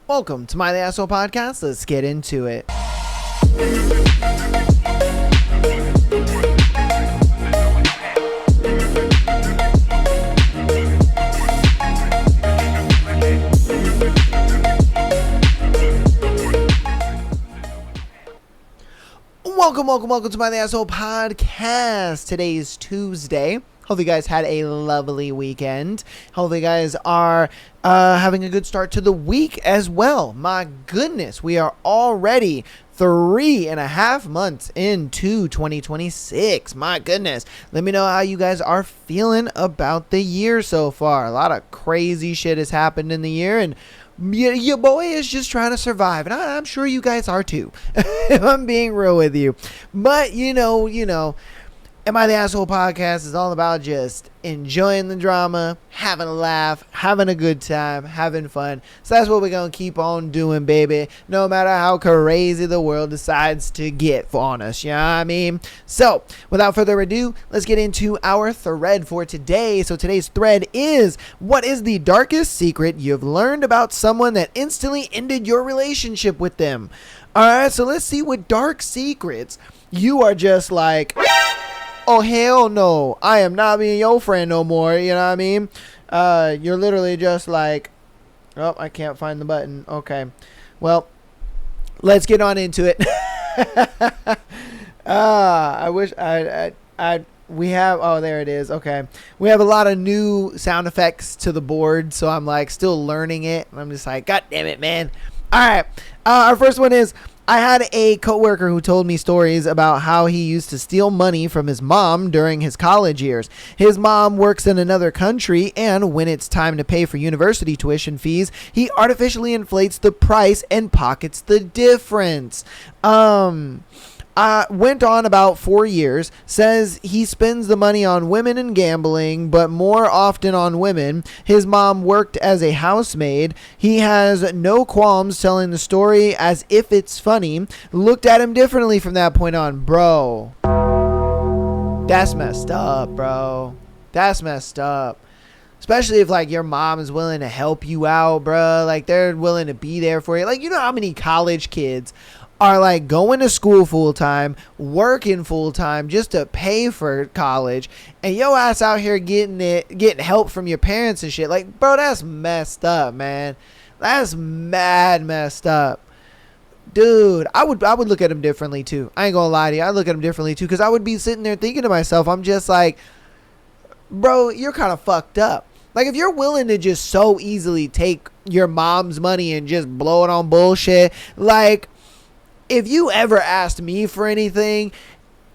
Welcome to My The Asshole Podcast. Let's get into it. Welcome to My The Asshole Podcast. Today is Tuesday. Hope you guys had a lovely weekend. Hope you guys are having a good start to the week as well. My goodness, we are already 3.5 months into 2026. My goodness. Let me know how you guys are feeling about the year so far. A lot of crazy shit has happened in the year, and your boy is just trying to survive, and I'm sure you guys are too, if I'm being real with you. But, you know, Am I the Asshole Podcast is all about just enjoying the drama, having a laugh, having a good time, having fun. So that's what we're going to keep on doing, baby, no matter how crazy the world decides to get on us, you know what I mean? So, without further ado, let's get into our thread for today. So today's thread is, what is the darkest secret you've learned about someone that instantly ended your relationship with them? Alright, so let's see what dark secrets you are just like, oh, hell no, I am not being your friend no more, you know what I mean? You're literally just like, oh, I can't find the button. Okay, well, let's get on into it. I wish we have, oh, there it is. Okay, we have a lot of new sound effects to the board, so I'm like still learning it, and I'm just like, god damn it, man. All right, our first one is, I had a coworker who told me stories about how he used to steal money from his mom during his college years. His mom works in another country, and when it's time to pay for university tuition fees, he artificially inflates the price and pockets the difference. Went on about 4 years, says he spends the money on women and gambling, but more often on women. His mom worked as a housemaid. He has no qualms telling the story as if it's funny. Looked at him differently from that point on. Bro, that's messed up, bro. That's messed up. Especially if, like, your mom is willing to help you out, bro. Like, they're willing to be there for you. Like, you know how many college kids are like going to school full time, working full time just to pay for college, and your ass out here getting help from your parents and shit. Like, bro, that's messed up, man. That's mad messed up. Dude, I would look at him differently too. I ain't gonna lie to you. I'd look at him differently too, because I would be sitting there thinking to myself, I'm just like, bro, you're kind of fucked up. Like, if you're willing to just so easily take your mom's money and just blow it on bullshit, like, if you ever asked me for anything,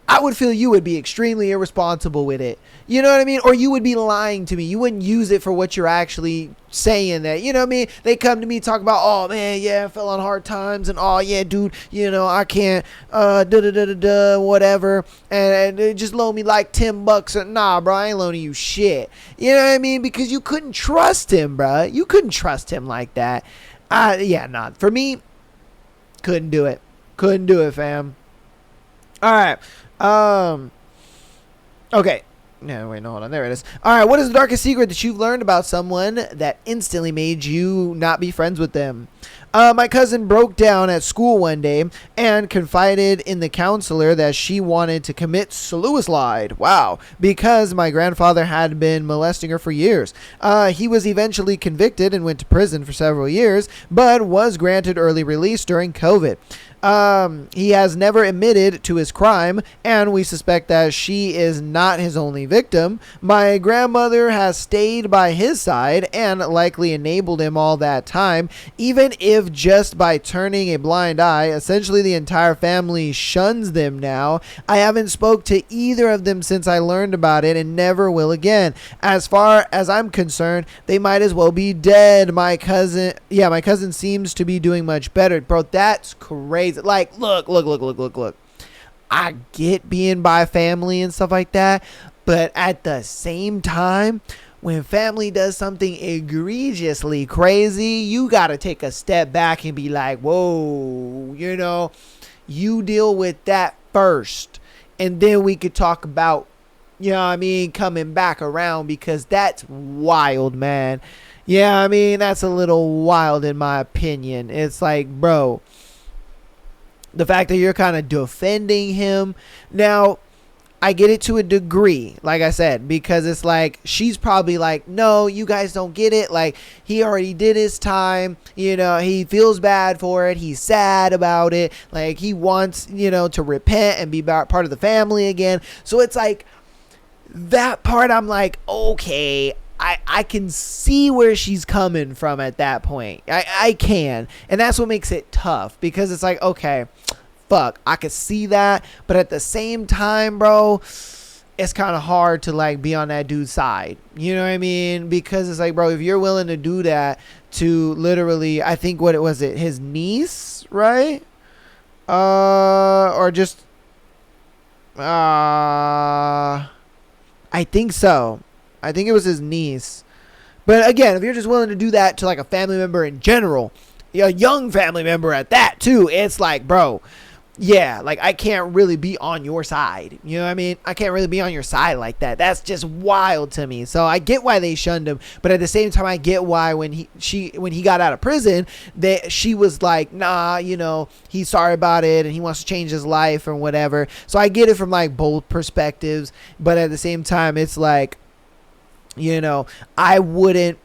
I would feel you would be extremely irresponsible with it. You know what I mean? Or you would be lying to me. You wouldn't use it for what you're actually saying that. You know what I mean? They come to me talk about, oh, man, yeah, I fell on hard times. And, oh, yeah, dude, you know, I can't, whatever. And they just loan me like $10. And, nah, bro, I ain't loaning you shit. You know what I mean? Because you couldn't trust him, bro. You couldn't trust him like that. For me, couldn't do it. Couldn't do it, fam. All right. Okay. No, wait, no, hold on. There it is. All right. What is the darkest secret that you've learned about someone that instantly made you not be friends with them? My cousin broke down at school one day and confided in the counselor that she wanted to commit suicide. Wow. Because my grandfather had been molesting her for years. He was eventually convicted and went to prison for several years, but was granted early release during COVID. He has never admitted to his crime, and we suspect that she is not his only victim. My grandmother has stayed by his side and likely enabled him all that time, even if just by turning a blind eye. Essentially, the entire family shuns them now. I haven't spoke to either of them since I learned about it, and never will again. As far as I'm concerned, they might as well be dead. My cousin seems to be doing much better. Bro, that's crazy. Like, look. I get being by family and stuff like that, but at the same time, when family does something egregiously crazy, you gotta take a step back and be like, whoa, you know, you deal with that first, and then we could talk about, you know what I mean, coming back around, because that's wild, man. Yeah, I mean, that's a little wild in my opinion. It's like, bro, the fact that you're kind of defending him. Now, I get it to a degree, like I said, because it's like she's probably like, no, you guys don't get it. Like, he already did his time. You know, he feels bad for it. He's sad about it. Like, he wants, to repent and be part of the family again. So it's like that part I'm like, okay, I can see where she's coming from at that point. I can. And that's what makes it tough because it's like, okay, fuck, I could see that, but at the same time, bro, it's kind of hard to like be on that dude's side. You know what I mean? Because it's like, bro, if you're willing to do that to literally, I think what it was, his niece, right? Or just, I think so. I think it was his niece. But again, if you're just willing to do that to like a family member in general, a young family member at that too, it's like, bro, yeah, like I can't really be on your side. You know what I mean? I can't really be on your side like that. That's just wild to me. So I get why they shunned him, but at the same time, I get why when he got out of prison, that she was like, nah, he's sorry about it and he wants to change his life or whatever. So I get it from like both perspectives, but at the same time, it's like, I wouldn't.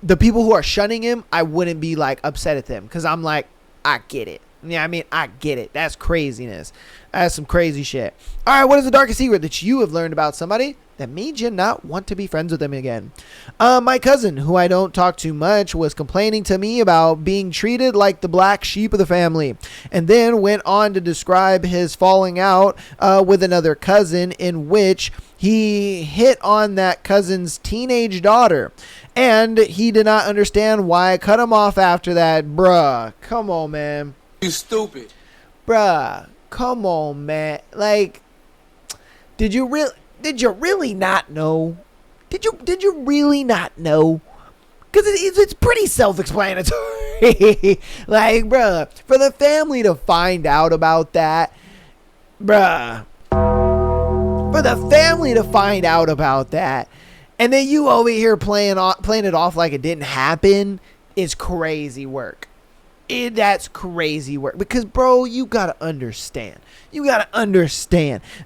The people who are shunning him, I wouldn't be like upset at them because I'm like, I get it. Yeah, I mean, I get it. That's craziness. That's some crazy shit. All right, what is the darkest secret that you have learned about somebody that made you not want to be friends with them again? My cousin, who I don't talk to much, was complaining to me about being treated like the black sheep of the family, and then went on to describe his falling out with another cousin in which he hit on that cousin's teenage daughter. And he did not understand why I cut him off after that. Bruh, come on, man. You stupid. Bruh, come on, man. Like, did you really not know? Did you really not know? Because it's pretty self-explanatory. Like, bruh, for the family to find out about that, bruh. For the family to find out about that, and then you over here playing it off like it didn't happen is crazy work. That's crazy work because, bro, you gotta understand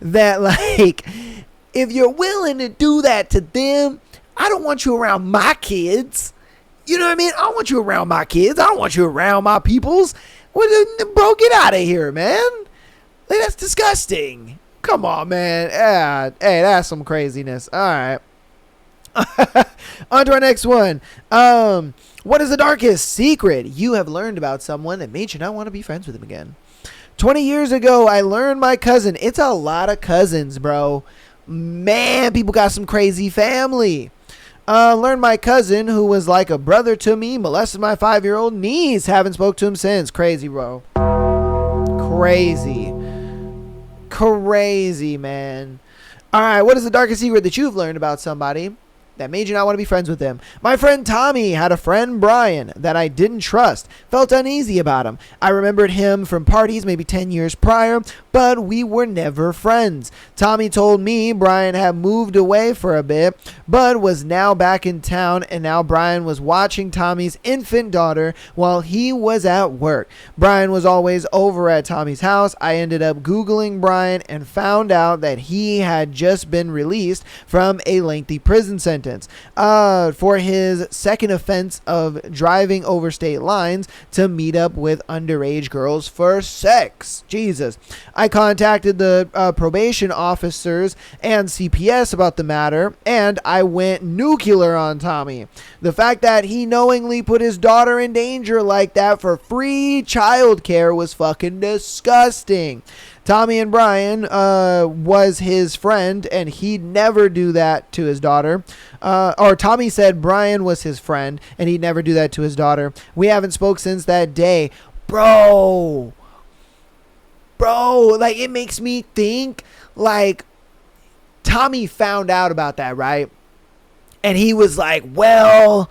that, like, if you're willing to do that to them, I don't want you around my kids. You know what I mean? I don't want you around my kids. I don't want you around my peoples. Well, bro, get out of here, man. Like, that's disgusting. Come on, man. Hey, that's some craziness. All right. On to our next one. What is the darkest secret you have learned about someone that made you not want to be friends with them again? 20 years ago, I learned my cousin. It's a lot of cousins, bro. Man, people got some crazy family. Learned my cousin, who was like a brother to me, molested my 5-year-old niece. Haven't spoke to him since. Crazy, bro. Crazy, man. All right, what is the darkest secret that you've learned about somebody that made you not want to be friends with them? My friend Tommy had a friend, Brian, that I didn't trust. Felt uneasy about him. I remembered him from parties maybe 10 years prior, but we were never friends. Tommy told me Brian had moved away for a bit, but was now back in town, and now Brian was watching Tommy's infant daughter while he was at work. Brian was always over at Tommy's house. I ended up Googling Brian and found out that he had just been released from a lengthy prison sentence for his second offense of driving over state lines to meet up with underage girls for sex. Jesus. I contacted the probation officers and CPS about the matter, and I went nuclear on Tommy. The fact that he knowingly put his daughter in danger like that for free childcare was fucking disgusting. Tommy and Brian was his friend, and he'd never do that to his daughter. Or Tommy said Brian was his friend, and he'd never do that to his daughter. We haven't spoke since that day. Bro, like, it makes me think, like, Tommy found out about that, right? And he was like, well,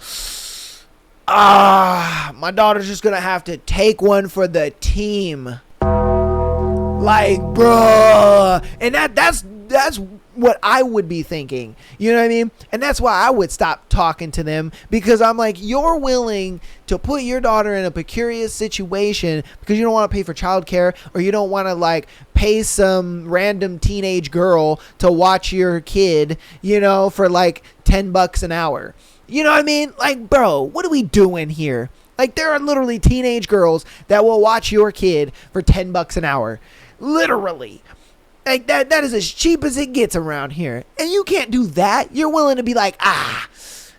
my daughter's just going to have to take one for the team. Like, bruh. And that's what I would be thinking. You know what I mean? And that's why I would stop talking to them, because I'm like, you're willing to put your daughter in a precarious situation because you don't want to pay for childcare, or you don't want to like pay some random teenage girl to watch your kid, you know, for like $10 an hour. You know what I mean? Like, bro, what are we doing here? Like, there are literally teenage girls that will watch your kid for $10 an hour. Literally. Like, that is as cheap as it gets around here. And you can't do that. You're willing to be like,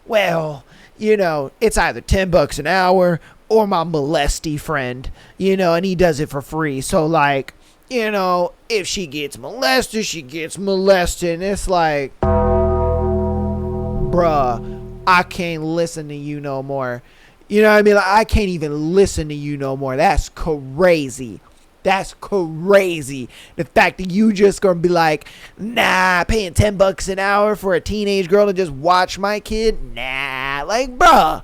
well, you know, it's either $10 an hour or my molesty friend, you know, and he does it for free. So, like, you know, if she gets molested, she gets molested. And it's like, bruh, I can't listen to you no more. You know what I mean? Like, I can't even listen to you no more. That's crazy. That's crazy. The fact that you just gonna be like, nah, paying $10 an hour for a teenage girl to just watch my kid? Nah. Like, bruh.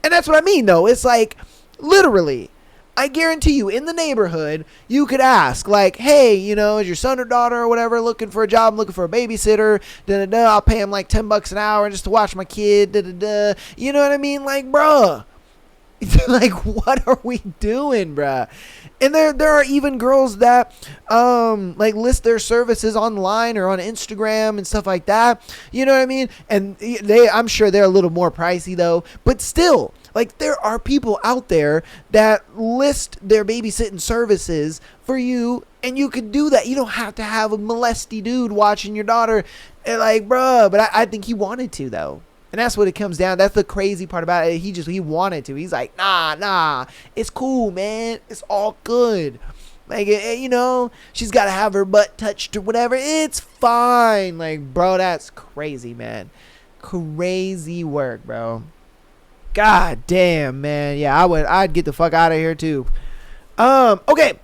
And that's what I mean, though. It's like, literally, I guarantee you, in the neighborhood, you could ask, like, hey, you know, is your son or daughter or whatever looking for a job? I'm looking for a babysitter. I'll pay him like $10 an hour just to watch my kid. You know what I mean? Like, bruh. Like, what are we doing, bruh? And there are even girls that like list their services online or on Instagram and stuff like that. You know what I mean? And I'm sure they're a little more pricey though, but still, like, there are people out there that list their babysitting services for you, and you could do that. You don't have to have a molesty dude watching your daughter. And like, bruh, but I think he wanted to though. And that's what it comes down. That's the crazy part about it. He wanted to. He's like, nah. It's cool, man. It's all good. Like, you know, she's got to have her butt touched or whatever. It's fine. Like, bro, that's crazy, man. Crazy work, bro. God damn, man. Yeah, I'd get the fuck out of here too. Okay.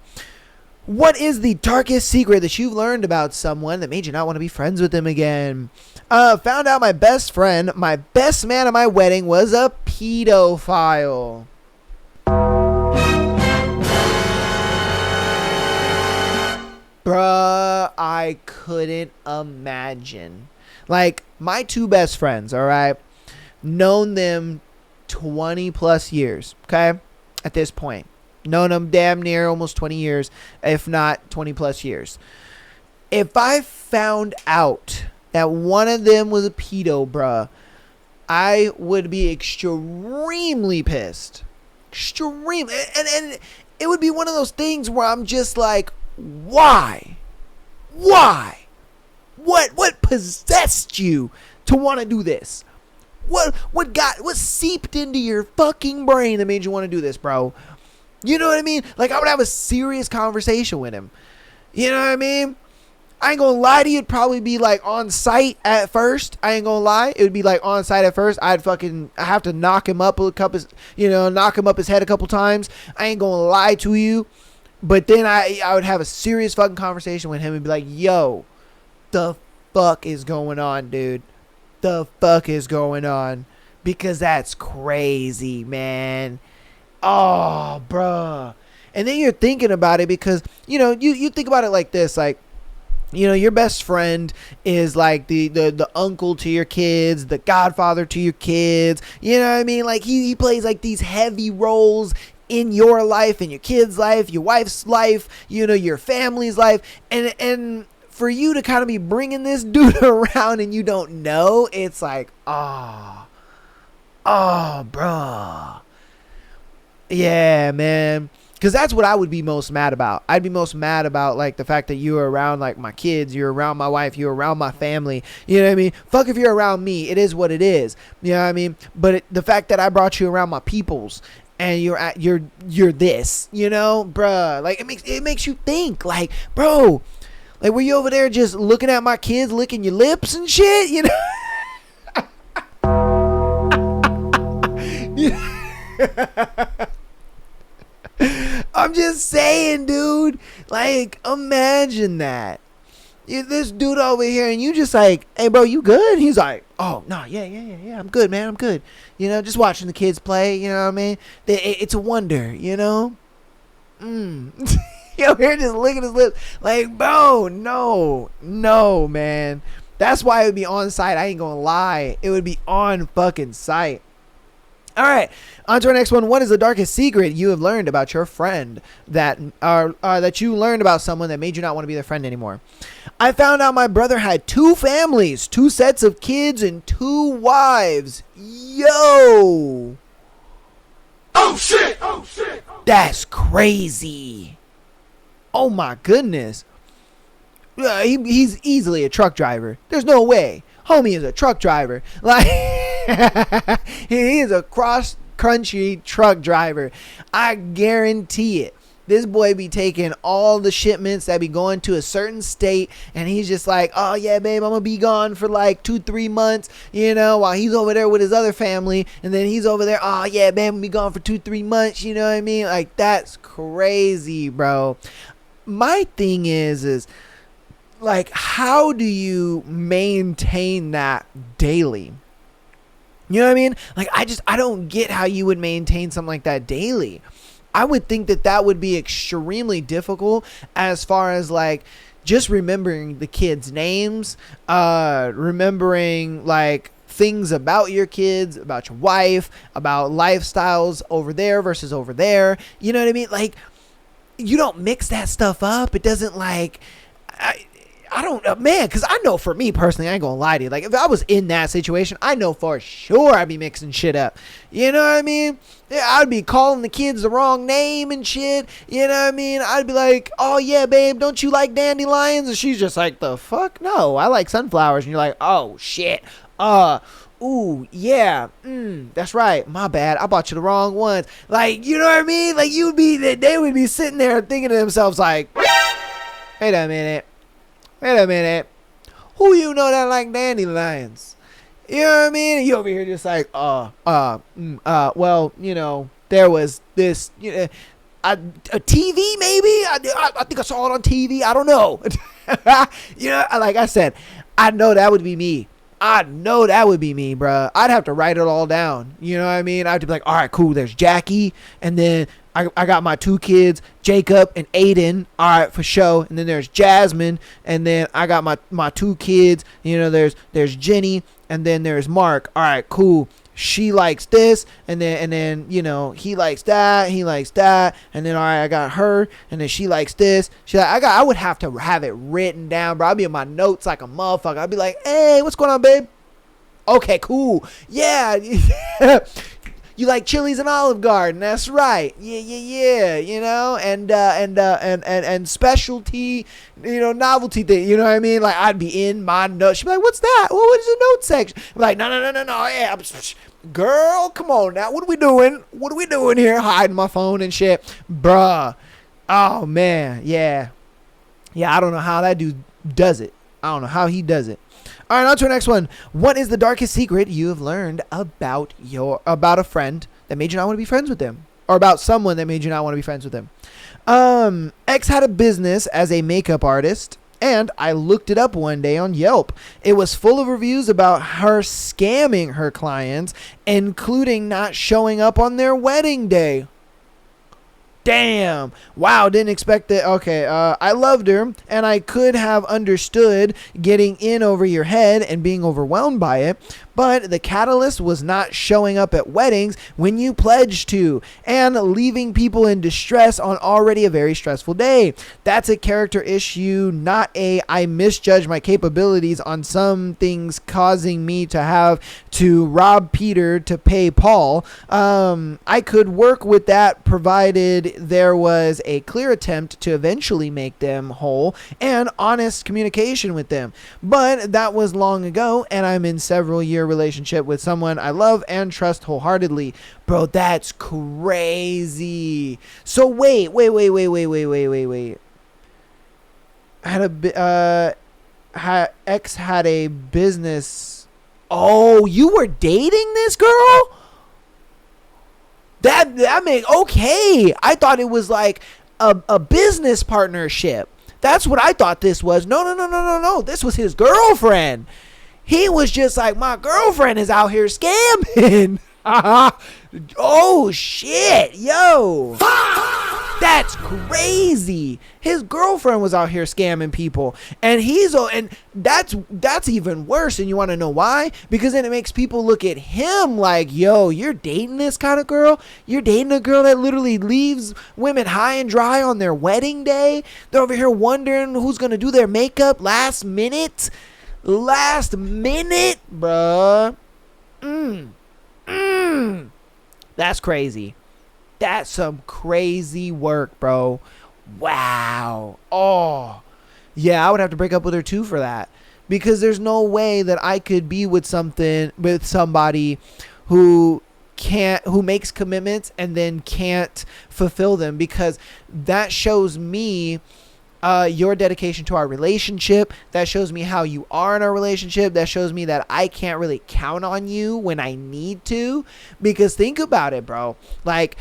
What is the darkest secret that you've learned about someone that made you not want to be friends with them again? Found out my best friend, my best man at my wedding, was a pedophile. Bruh, I couldn't imagine. Like, my two best friends, all right? Known them 20 plus years, okay? At this point. Known them damn near almost 20 years, if not 20 plus years. If I found out that one of them was a pedo, bruh, I would be extremely pissed. Extremely. And it would be one of those things where I'm just like, why? Why? What possessed you to want to do this? What seeped into your fucking brain that made you want to do this, bro? You know what I mean? Like, I would have a serious conversation with him. You know what I mean? I ain't gonna lie to you. It'd probably be like on site at first. I ain't gonna lie. It would be like on site at first. I have to knock him up knock him up his head a couple times. I ain't gonna lie to you. But then I would have a serious fucking conversation with him and be like, yo, the fuck is going on, dude? The fuck is going on? Because that's crazy, man. Oh, bruh. And then you're thinking about it because, you know, you think about it like this, like, you know, your best friend is like the uncle to your kids, the godfather to your kids. You know what I mean? Like, he plays like these heavy roles in your life, in your kid's life, your wife's life, you know, your family's life. And for you to kind of be bringing this dude around and you don't know, it's like, oh, bruh. Yeah, man. Because that's what I would be most mad about. I'd be most mad about, like, the fact that you're around, like, my kids. You're around my wife. You're around my family. You know what I mean? Fuck if you're around me. It is what it is. You know what I mean? But the fact that I brought you around my peoples and you're this, you know? Bruh. Like, it makes you think. Like, bro, like, were you over there just looking at my kids, licking your lips and shit? You know? I'm just saying, dude. Like, imagine that. This dude over here, and you just like, hey, bro, you good? He's like, oh, no, yeah, I'm good, man, I'm good. You know, just watching the kids play, you know what I mean? It's a wonder, you know? Yo, here just licking his lips. Like, bro, no, man. That's why it would be on site. I ain't gonna lie. It would be on fucking site. All right, on to our next one. What is the darkest secret you have learned about your friend that you learned about someone that made you not want to be their friend anymore? I found out my brother had 2 families, 2 sets of kids, and 2 wives. Yo. Oh, shit. That's crazy. Oh, my goodness. He's easily a truck driver. There's no way. Homie is a truck driver. Like, he is a cross-country truck driver. I guarantee it. This boy be taking all the shipments that be going to a certain state, and he's just like, oh yeah, babe, I'm gonna be gone for like 2-3 months, you know, while he's over there with his other family, and then he's over there, oh yeah, babe, I'm gonna be gone for 2-3 months, you know what I mean? Like, that's crazy, bro. My thing is like, how do you maintain that daily? You know what I mean? Like, I don't get how you would maintain something like that daily. I would think that would be extremely difficult as far as like just remembering the kids' names, remembering like things about your kids, about your wife, about lifestyles over there versus over there. You know what I mean? Like, you don't mix that stuff up. It doesn't like, I don't know, man, because I know for me personally, I ain't gonna lie to you. Like, if I was in that situation, I know for sure I'd be mixing shit up. You know what I mean? Yeah, I'd be calling the kids the wrong name and shit. You know what I mean? I'd be like, oh, yeah, babe, don't you like dandelions? And she's just like, the fuck? No, I like sunflowers. And you're like, oh, shit. Ooh, yeah, that's right. My bad. I bought you the wrong ones. Like, you know what I mean? Like, they would be sitting there thinking to themselves, like, wait a minute. Who you know that like dandelions? You know what I mean? You over here just like, well, you know, there was this, you know, a TV maybe? I think I saw it on TV. I don't know. You know, like I said, I know that would be me. Bruh. I'd have to write it all down. You know what I mean? I'd have to be like, all right, cool. There's Jackie, and then I got my 2 kids, Jacob and Aiden. All right, for sure. And then there's Jasmine, and then I got my 2 kids. You know, there's Jenny, and then there's Mark. All right, cool. She likes this, and then you know, he likes that, and then all right, I got her, and then she likes this. I would have to have it written down, bro. I'd be in my notes like a motherfucker. I'd be like, hey, what's going on, babe? Okay, cool. Yeah. You like Chili's and Olive Garden? That's right. Yeah. You know, and specialty, you know, novelty thing. You know what I mean? Like, I'd be in my notes. She'd be like, "What's that? Well, what is the note section?" I'm like, no. Yeah, girl, come on now. What are we doing? Here? Hiding my phone and shit, bruh. Oh man, yeah. I don't know how that dude does it. I don't know how he does it. All right, on to our next one. What is the darkest secret you have learned about a friend that made you not want to be friends with them? Or about someone that made you not want to be friends with them? X had a business as a makeup artist, and I looked it up one day on Yelp. It was full of reviews about her scamming her clients, including not showing up on their wedding day. Damn. Wow, didn't expect that. Okay, I loved her, and I could have understood getting in over your head and being overwhelmed by it, but the catalyst was not showing up at weddings when you pledged to, and leaving people in distress on already a very stressful day. That's a character issue, not a I misjudged my capabilities on some things causing me to have to rob Peter to pay Paul. I could work with that provided there was a clear attempt to eventually make them whole and honest communication with them. But that was long ago, and I'm in several year relationship with someone I love and trust wholeheartedly. Bro, that's crazy. So wait. X had a business. Oh, you were dating this girl? That made okay. I thought it was like a business partnership. That's what I thought this was. No. This was his girlfriend. He was just like, my girlfriend is out here scamming. Oh shit, yo. That's crazy. His girlfriend was out here scamming people, and that's even worse. And you want to know why? Because then it makes people look at him like, yo, you're dating this kind of girl. You're dating a girl that literally leaves women high and dry on their wedding day. They're over here wondering who's gonna do their makeup last minute, bruh. That's crazy. That's some crazy work, bro. Wow. Oh, yeah, I would have to break up with her too for that, because there's no way that I could be with somebody who makes commitments and then can't fulfill them, because that shows me your dedication to our relationship. That shows me how you are in our relationship. That shows me that I can't really count on you when I need to. Because think about it, bro. Like,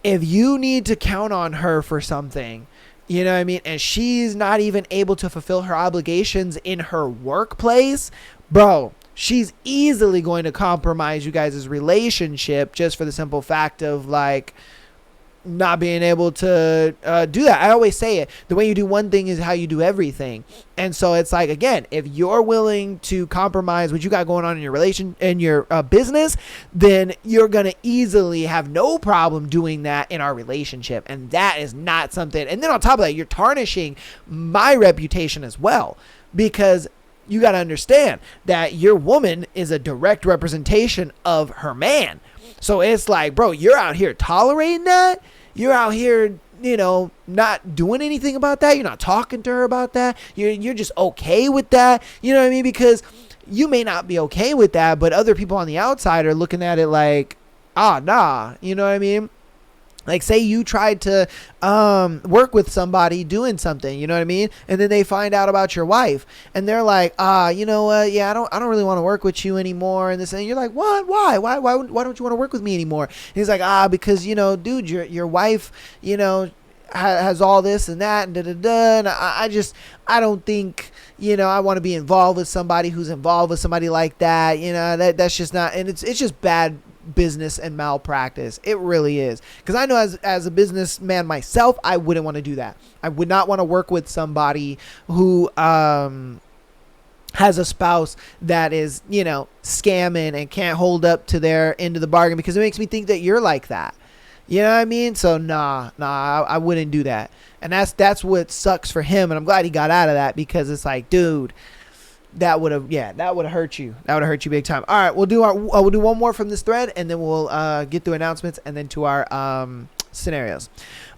if you need to count on her for something, you know what I mean, and she's not even able to fulfill her obligations in her workplace, bro, she's easily going to compromise you guys' relationship just for the simple fact of, like, not being able to do that. I always say it, the way you do one thing is how you do everything. And so it's like, again, if you're willing to compromise what you got going on in your business, then you're going to easily have no problem doing that in our relationship. And that is not something. And then on top of that, you're tarnishing my reputation as well, because you got to understand that your woman is a direct representation of her man. So it's like, bro, you're out here tolerating that. You're out here, not doing anything about that. You're not talking to her about that. You're just okay with that. You know what I mean? Because you may not be okay with that, but other people on the outside are looking at it like, nah. You know what I mean? Like, say you tried to work with somebody doing something, you know what I mean? And then they find out about your wife, and they're like, you know what? Yeah, I don't really want to work with you anymore. And you're like, what? Why don't you want to work with me anymore? And he's like, because, dude, your wife, has all this and that and da-da-da. And I don't think, I want to be involved with somebody who's involved with somebody like that. That's just not, and it's just bad business and malpractice. It really is. Because I know as a businessman myself, I wouldn't want to do that. I would not want to work with somebody who has a spouse that is, scamming and can't hold up to their end of the bargain, because it makes me think that you're like that. You know what I mean? So nah, I wouldn't do that. And that's what sucks for him. And I'm glad he got out of that, because it's like, dude, that would have hurt you. That would have hurt you big time. All right, we'll do one more from this thread, and then we'll get through announcements and then to our scenarios.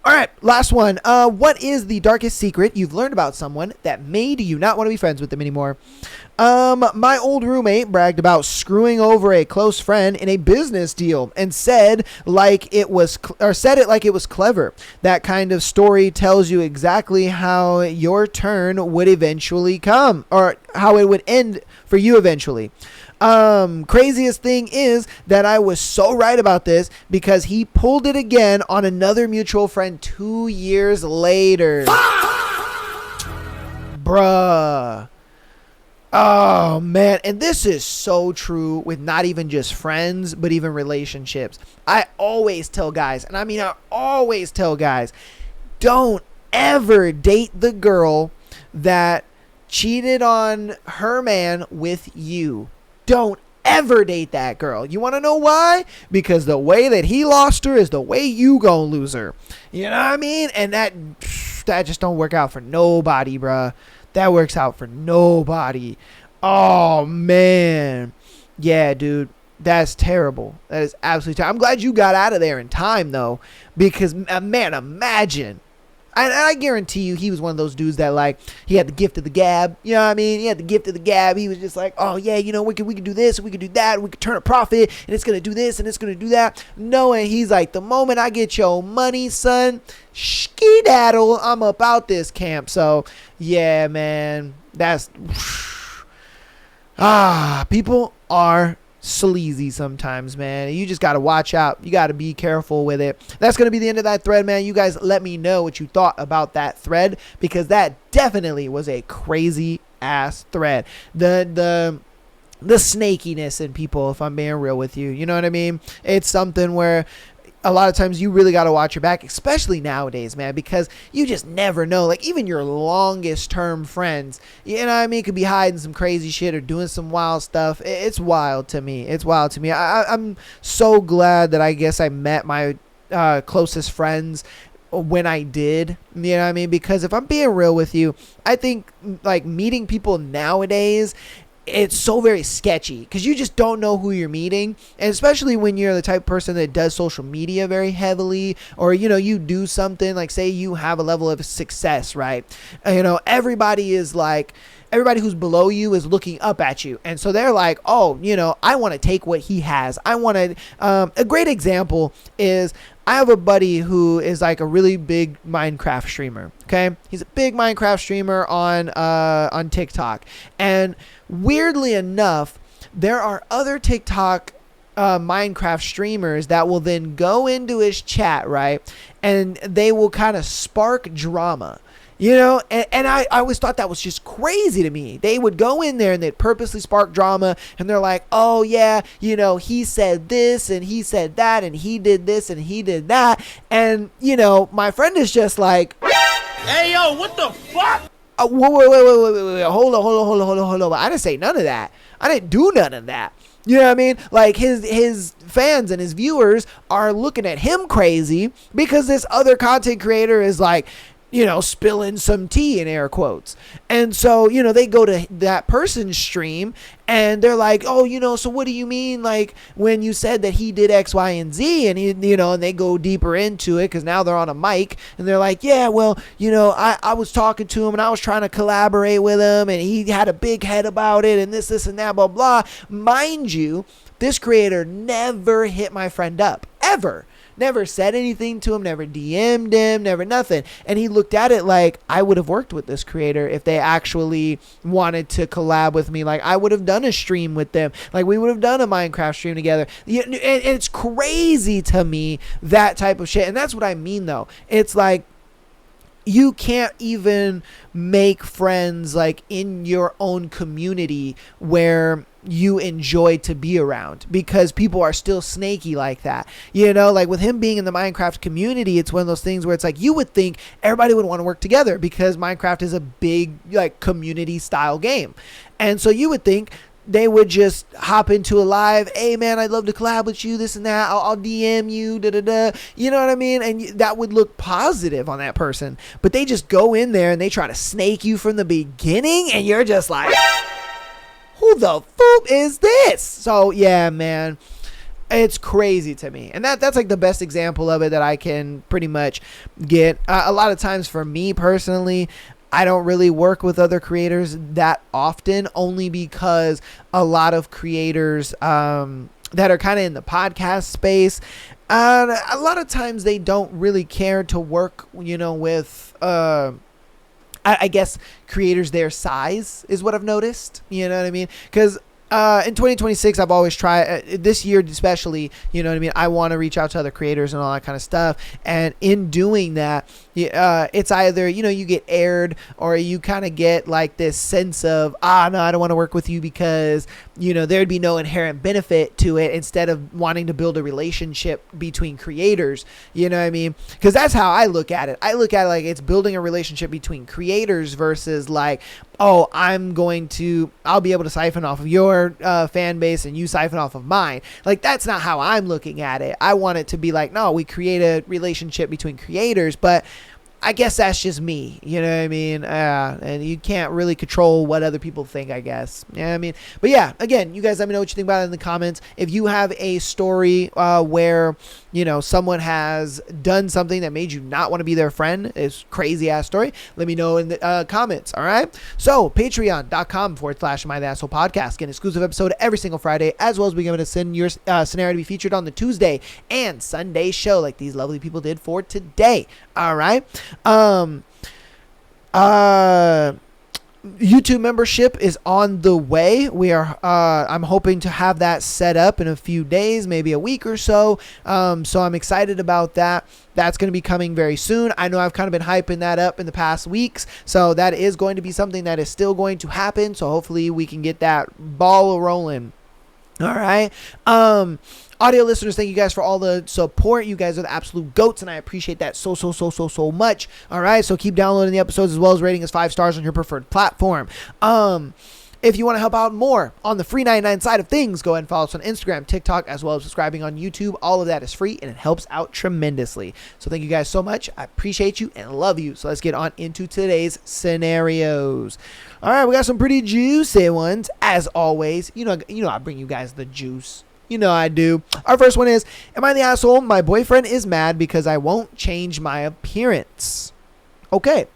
All right, last one. What is the darkest secret you've learned about someone that made you not want to be friends with them anymore? My old roommate bragged about screwing over a close friend in a business deal and said it like it was clever. That kind of story tells you exactly how your turn would eventually come, or how it would end for you eventually. Craziest thing is that I was so right about this, because he pulled it again on another mutual friend 2 years later. Bruh. Oh, man. And this is so true with not even just friends, but even relationships. I always tell guys, don't ever date the girl that cheated on her man with you. Don't ever date that girl. You want to know why? Because the way that he lost her is the way you gonna lose her. You know what I mean? And that just don't work out for nobody, bruh. That works out for nobody. Oh, man. Yeah, dude. That's terrible. That is absolutely terrible. I'm glad you got out of there in time, though. Because, man, imagine. And I guarantee you he was one of those dudes that, like, he had the gift of the gab. You know what I mean? He had the gift of the gab. He was just like, oh, yeah, we can do this, and we can do that, and we can turn a profit, and it's going to do this, and it's going to do that. No, and he's like, the moment I get your money, son, skedaddle, I'm up out this camp. So, yeah, man, that's... people are sleazy sometimes, man. You just got to watch out. You got to be careful with it. That's going to be the end of that thread, man. You guys let me know what you thought about that thread, because that definitely was a crazy ass thread. The snakiness in people, if I'm being real with you, you know what I mean? It's something where a lot of times you really got to watch your back, especially nowadays, man, because you just never know. Like, even your longest term friends, you know what I mean, could be hiding some crazy shit or doing some wild stuff. It's wild to me. It's wild to me. I'm so glad that I guess I met my closest friends when I did, you know what I mean? Because if I'm being real with you, I think like meeting people nowadays, it's so very sketchy because you just don't know who you're meeting. And especially when you're the type of person that does social media very heavily, or, you know, you do something like, say you have a level of success, right? You know, everybody who's below you is looking up at you. And so they're like, oh, you know, I want to take what he has. I want to, a great example is I have a buddy who is like a really big Minecraft streamer. Okay. He's a big Minecraft streamer on TikTok. And weirdly enough, there are other TikTok Minecraft streamers that will then go into his chat, right? And they will kind of spark drama. You know, and I always thought that was just crazy to me. They would go in there and they'd purposely spark drama, and they're like, oh yeah, you know, he said this and he said that and he did this and he did that. And, you know, my friend is just like, hey yo, what the fuck? Wait, hold on. I didn't say none of that. I didn't do none of that. You know what I mean? Like his fans and his viewers are looking at him crazy because this other content creator is like, you know, spilling some tea in air quotes. And so, you know, they go to that person's stream and they're like, oh, you know, so what do you mean? Like when you said that he did X, Y, and Z, and he, you know, and they go deeper into it because now they're on a mic and they're like, yeah, well, you know, I was talking to him and I was trying to collaborate with him and he had a big head about it and this and that, blah, blah. Mind you, this creator never hit my friend up, ever. Never said anything to him, never DM'd him, never nothing. And he looked at it like, I would have worked with this creator if they actually wanted to collab with me. Like, I would have done a stream with them. Like, we would have done a Minecraft stream together. And it's crazy to me, that type of shit. And that's what I mean, though. It's like, you can't even make friends like in your own community where you enjoy to be around because people are still snaky like that. You know, like with him being in the Minecraft community, it's one of those things where it's like you would think everybody would want to work together because Minecraft is a big like community style game. And so you would think they would just hop into a live, hey man, I'd love to collab with you, this and that, I'll DM you, you know what I mean? And that would look positive on that person. But they just go in there and they try to snake you from the beginning, and you're just like, who the fuck is this? So yeah, man, it's crazy to me. And that's like the best example of it that I can pretty much get. A lot of times for me personally, I don't really work with other creators that often, only because a lot of creators that are kind of in the podcast space, a lot of times they don't really care to work, you know, with, I guess, creators their size is what I've noticed. You know what I mean? Because in 2026, I've always tried, this year especially, you know what I mean? I want to reach out to other creators and all that kind of stuff. And in doing that, it's either, you know, you get aired or you kind of get like this sense of, no, I don't want to work with you because, you know, there'd be no inherent benefit to it, instead of wanting to build a relationship between creators. You know what I mean? Because that's how I look at it. I look at it like it's building a relationship between creators versus like, oh, I'll be able to siphon off of your fan base and you siphon off of mine. Like, that's not how I'm looking at it. I want it to be like, no, we create a relationship between creators, but I guess that's just me, you know what I mean? And you can't really control what other people think, I guess. You know what I mean? But yeah, again, you guys let me know what you think about it in the comments. If you have a story where, you know, someone has done something that made you not want to be their friend, it's crazy ass story, let me know in the comments, all right? So, patreon.com/Am I the Asshole Podcast. Get an exclusive episode every single Friday, as well as being able to send your scenario to be featured on the Tuesday and Sunday show like these lovely people did for today, all right? YouTube membership is on the way. We are I'm hoping to have that set up in a few days, maybe a week or so. So I'm excited about that. That's going to be coming very soon. I know I've kind of been hyping that up in the past weeks, so that is going to be something that is still going to happen. So hopefully we can get that ball rolling. All right. Audio listeners, thank you guys for all the support. You guys are the absolute goats, and I appreciate that so much. All right, so keep downloading the episodes as well as rating us 5 stars on your preferred platform. If you want to help out more on the free 99 side of things, go ahead and follow us on Instagram, TikTok, as well as subscribing on YouTube. All of that is free, and it helps out tremendously. So thank you guys so much. I appreciate you and love you. So let's get on into today's scenarios. All right, we got some pretty juicy ones, as always. You know, I bring you guys the juice. You know I do. Our first one is, am I the asshole? My boyfriend is mad because I won't change my appearance. Okay.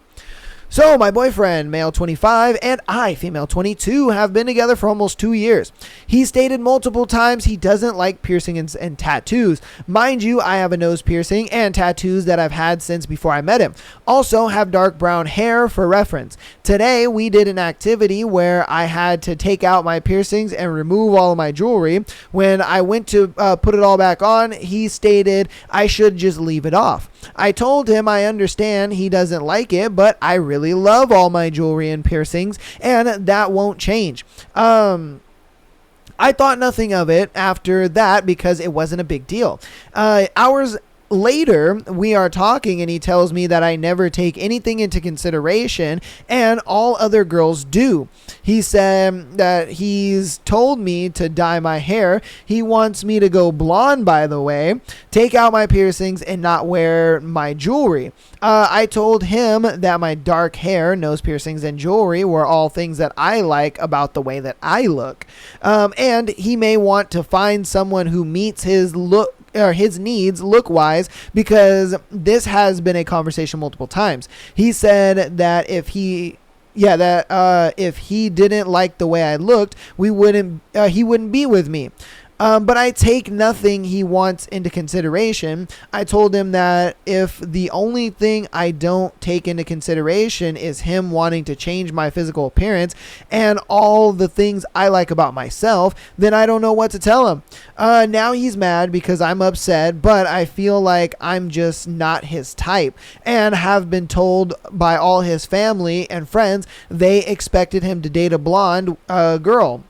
So my boyfriend, male 25, and I, female 22, have been together for almost 2 years. He stated multiple times he doesn't like piercing and tattoos. Mind you, I have a nose piercing and tattoos that I've had since before I met him. Also have dark brown hair for reference. Today, we did an activity where I had to take out my piercings and remove all of my jewelry. When I went to put it all back on, he stated I should just leave it off. I told him I understand he doesn't like it, but I really love all my jewelry and piercings, and that won't change. I thought nothing of it after that because it wasn't a big deal. Hours later, we are talking and he tells me that I never take anything into consideration and all other girls do. He said that he's told me to dye my hair. He wants me to go blonde, by the way, take out my piercings and not wear my jewelry. I told him that my dark hair, nose piercings, and jewelry were all things that I like about the way that I look. And he may want to find someone who meets his look or his needs look-wise, because this has been a conversation multiple times. He said that if he didn't like the way I looked, he wouldn't be with me. But I take nothing he wants into consideration. I told him that if the only thing I don't take into consideration is him wanting to change my physical appearance and all the things I like about myself, then I don't know what to tell him. Now he's mad because I'm upset, but I feel like I'm just not his type and have been told by all his family and friends they expected him to date a blonde girl.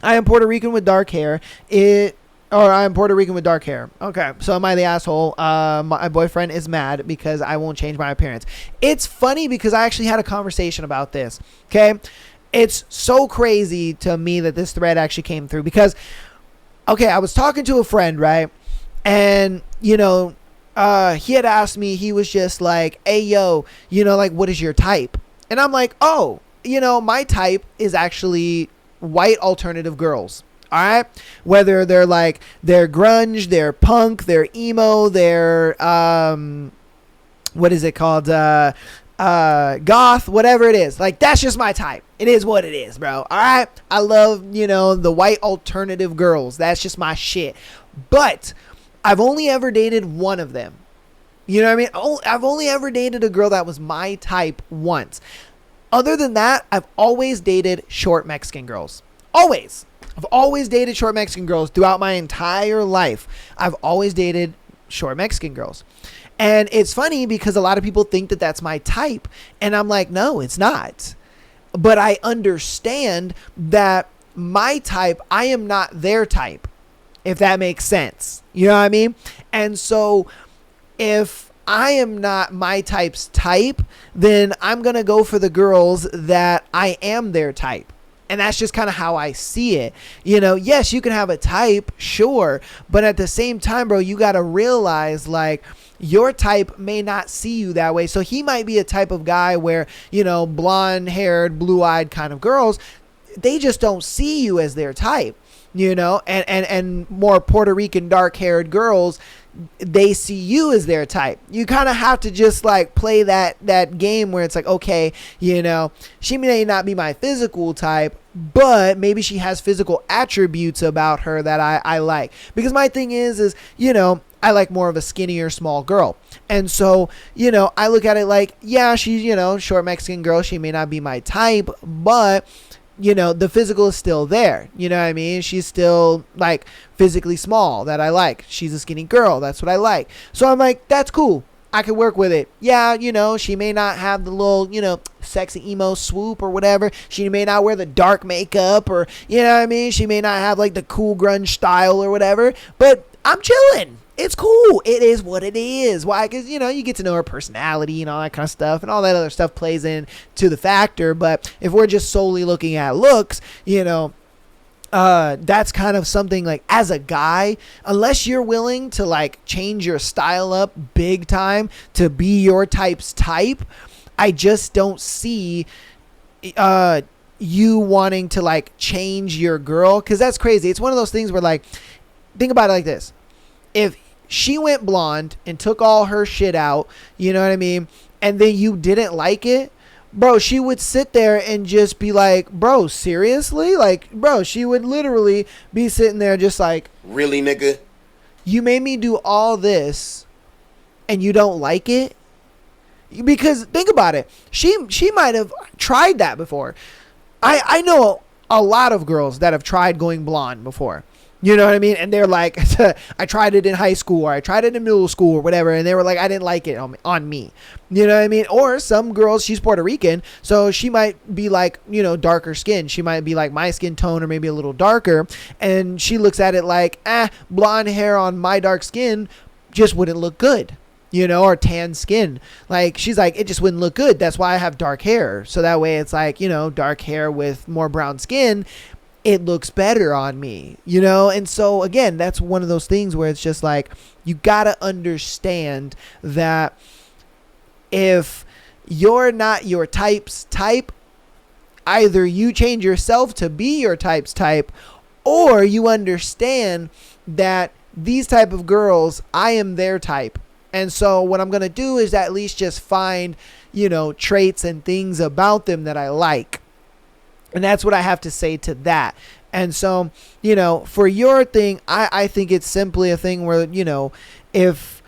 I am Puerto Rican with dark hair. Okay, so am I the asshole? My boyfriend is mad because I won't change my appearance. It's funny because I actually had a conversation about this. Okay, it's so crazy to me that this thread actually came through because, okay, I was talking to a friend, right? And, he had asked me, he was just like, hey, yo, like, what is your type? And I'm like, oh, my type is actually white alternative girls. All right, whether they're grunge, they're punk, they're emo, they're what is it called, goth, whatever it is, like, that's just my type. It is what it is, bro. All right, I love the white alternative girls. That's just my shit. But I've only ever dated one of them. You know what I mean? I've only ever dated a girl that was my type once. Other than that, I've always dated short Mexican girls. Always. I've always dated short Mexican girls throughout my entire life. I've always dated short Mexican girls. And it's funny because a lot of people think that that's my type. And I'm like, no, it's not. But I understand that my type, I am not their type, if that makes sense. You know what I mean? And so if I am not my type's type, then I'm going to go for the girls that I am their type. And that's just kind of how I see it. Yes, you can have a type, sure. But at the same time, bro, you got to realize, like, your type may not see you that way. So he might be a type of guy where, blonde-haired, blue-eyed kind of girls, they just don't see you as their type, and more Puerto Rican dark-haired girls, they see you as their type. You kind of have to just like play that game where it's like, okay, she may not be my physical type, but maybe she has physical attributes about her that I like. Because my thing is, I like more of a skinnier, small girl. And so, I look at it like, yeah, she's, short Mexican girl. She may not be my type, but the physical is still there. You know what I mean? She's still like physically small that I like. She's a skinny girl. That's what I like. So I'm like, that's cool. I could work with it. Yeah, she may not have the little, sexy emo swoop or whatever. She may not wear the dark makeup or, she may not have like the cool grunge style or whatever, but I'm chilling. It's cool. It is what it is. Why? Because, you get to know her personality and all that kind of stuff, and all that other stuff plays into the factor. But if we're just solely looking at looks, that's kind of something like, as a guy, unless you're willing to like change your style up big time to be your type's type, I just don't see you wanting to like change your girl, because that's crazy. It's one of those things where, like, think about it like this. If she went blonde and took all her shit out, you know what I mean, and then you didn't like it, bro, she would sit there and just be like, bro, seriously? Like, bro, she would literally be sitting there just like, really, nigga? You made me do all this and you don't like it? Because think about it. She might have tried that before. I know a lot of girls that have tried going blonde before. You know what I mean? And they're like, I tried it in high school, or I tried it in middle school or whatever. And they were like, I didn't like it on me. You know what I mean? Or some girls, she's Puerto Rican, so she might be like, darker skin. She might be like my skin tone or maybe a little darker. And she looks at it like, blonde hair on my dark skin just wouldn't look good. Or tan skin. Like, she's like, it just wouldn't look good. That's why I have dark hair. So that way it's like, dark hair with more brown skin, it looks better on me, And so, again, that's one of those things where it's just like, you got to understand that if you're not your type's type, either you change yourself to be your type's type, or you understand that these type of girls, I am their type. And so what I'm going to do is at least just find, traits and things about them that I like. And that's what I have to say to that. And so, for your thing, I think it's simply a thing where, if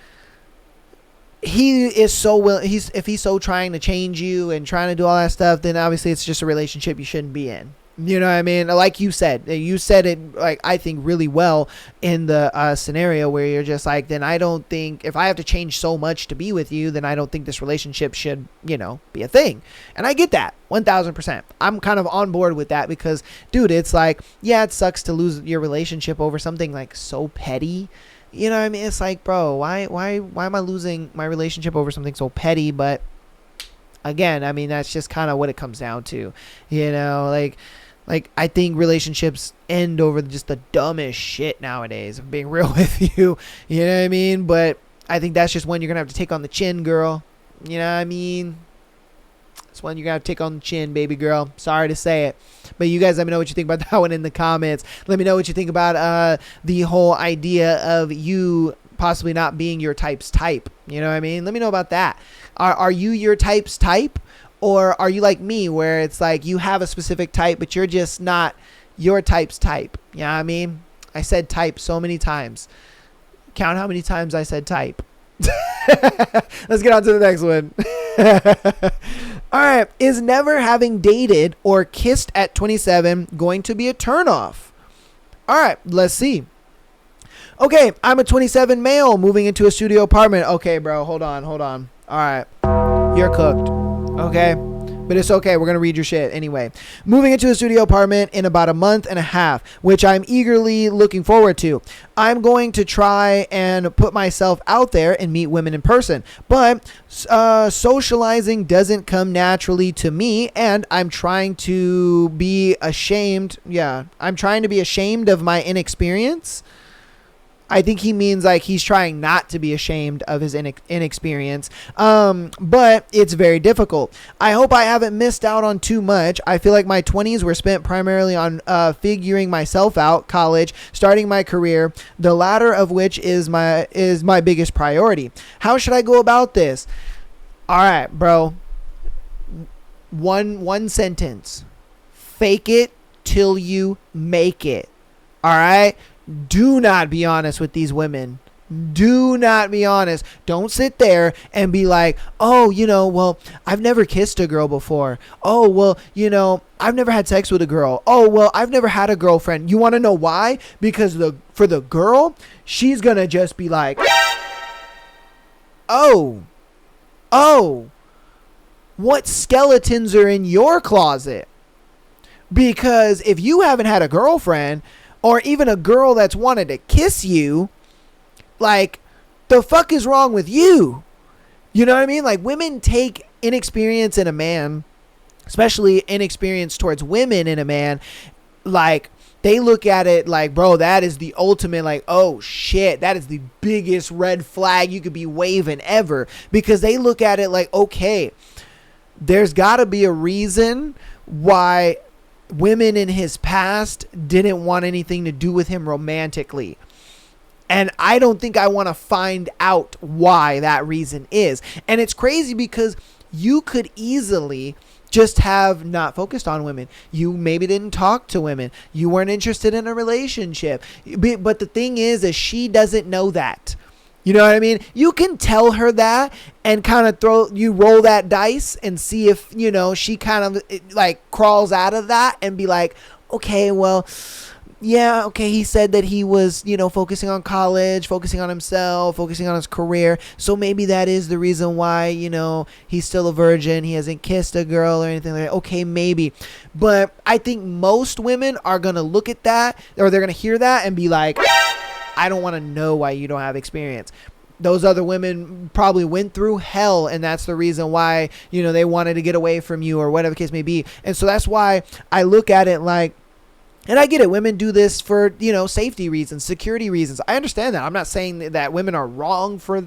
he is so if he's so trying to change you and trying to do all that stuff, then obviously it's just a relationship you shouldn't be in. You know what I mean? Like you said it, like, I think really well in the scenario where you're just like, then I don't think, if I have to change so much to be with you, then I don't think this relationship should, be a thing. And I get that 1000%. I'm kind of on board with that because, dude, it's like, yeah, it sucks to lose your relationship over something like so petty. You know what I mean? It's like, bro, why am I losing my relationship over something so petty? But again, I mean, that's just kind of what it comes down to, Like, I think relationships end over just the dumbest shit nowadays. I'm being real with you. You know what I mean? But I think that's just one you're going to have to take on the chin, girl. You know what I mean? It's one you're going to have to take on the chin, baby girl. Sorry to say it. But you guys let me know what you think about that one in the comments. Let me know what you think about the whole idea of you possibly not being your type's type. You know what I mean? Let me know about that. Are you your type's type? Or are you like me, where it's like you have a specific type, but you're just not your type's type? You know what I mean? I said type so many times. Count how many times I said type. Let's get on to the next one. All right. Is never having dated or kissed at 27 going to be a turnoff? All right. Let's see. Okay. I'm a 27 male moving into a studio apartment. Okay, bro. Hold on. All right. You're cooked. Okay, but it's okay. We're going to read your shit anyway. Moving into a studio apartment in about a month and a half, which I'm eagerly looking forward to. I'm going to try and put myself out there and meet women in person, but socializing doesn't come naturally to me, and I'm trying to be ashamed. Yeah, I'm trying to be ashamed of my inexperience. I think he means like he's trying not to be ashamed of his inexperience. But it's very difficult. I hope I haven't missed out on too much. I feel like my 20s were spent primarily on figuring myself out, college, starting my career, the latter of which is my biggest priority. How should I go about this? All right, bro. One sentence. Fake it till you make it. All right? Do not be honest with these women. Do not be honest. Don't sit there and be like, oh, well, I've never kissed a girl before. Oh, well, I've never had sex with a girl. Oh, well, I've never had a girlfriend. You want to know why? Because for the girl, she's going to just be like, oh, oh, what skeletons are in your closet? Because if you haven't had a girlfriend or even a girl that's wanted to kiss you, like, the fuck is wrong with you? You know what I mean? Like, women take inexperience in a man, especially inexperience towards women in a man, like, they look at it like, bro, that is the ultimate, like, oh shit, that is the biggest red flag you could be waving ever. Because they look at it like, okay, there's got to be a reason why women in his past didn't want anything to do with him romantically. And I don't think I want to find out why that reason is. And it's crazy because you could easily just have not focused on women. You maybe didn't talk to women. You weren't interested in a relationship. But the thing is she doesn't know that. You know what I mean? You can tell her that and kind of roll that dice and see if, you know, she kind of like crawls out of that and be like, okay, well, yeah, okay, he said that he was, you know, focusing on college, focusing on himself, focusing on his career. So maybe that is the reason why, you know, he's still a virgin. He hasn't kissed a girl or anything like that. Okay, maybe. But I think most women are going to look at that, or they're going to hear that and be like, I don't want to know why you don't have experience. Those other women probably went through hell, and that's the reason why, you know, they wanted to get away from you or whatever the case may be. And so that's why I look at it like, and I get it, women do this for, you know, safety reasons, security reasons. I understand that. I'm not saying that women are wrong for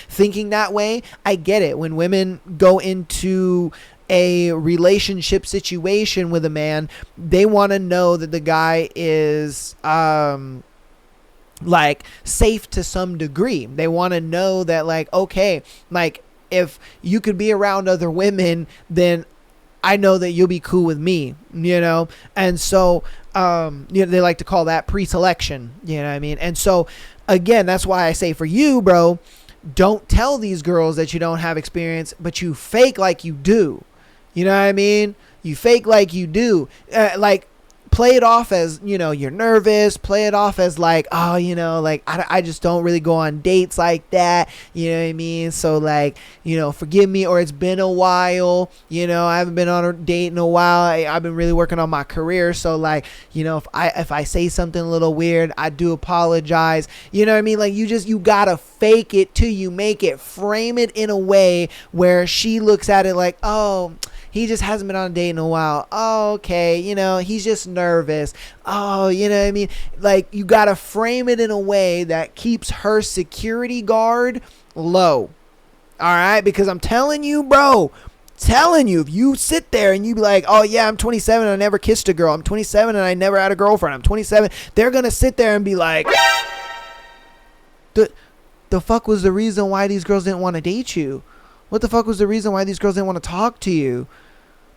thinking that way. I get it. When women go into a relationship situation with a man, they want to know that the guy is like safe to some degree. They want to know that, like, okay, like, if you could be around other women, then I know that you'll be cool with me, you know? And so, you know, they like to call that pre-selection, you know what I mean? And so, again, that's why I say for you, bro, don't tell these girls that you don't have experience, but you fake like you do. You know what I mean? You fake like you do. Like, play it off as, you know, you're nervous. Play it off as like, oh, you know, like, I just don't really go on dates like that. You know what I mean? So, like, you know, forgive me, or it's been a while. You know, I haven't been on a date in a while. I've been really working on my career. So, like, you know, if I say something a little weird, I do apologize. You know what I mean? Like, you gotta fake it till you make it. Frame it in a way where she looks at it like, oh, he just hasn't been on a date in a while. Oh, okay. You know, he's just nervous. Oh, you know what I mean? Like, you got to frame it in a way that keeps her security guard low. All right? Because I'm telling you, bro, if you sit there and you be like, oh, yeah, I'm 27 and I never kissed a girl. I'm 27 and I never had a girlfriend. I'm 27. They're going to sit there and be like, the fuck was the reason why these girls didn't want to date you? What the fuck was the reason why these girls didn't want to talk to you?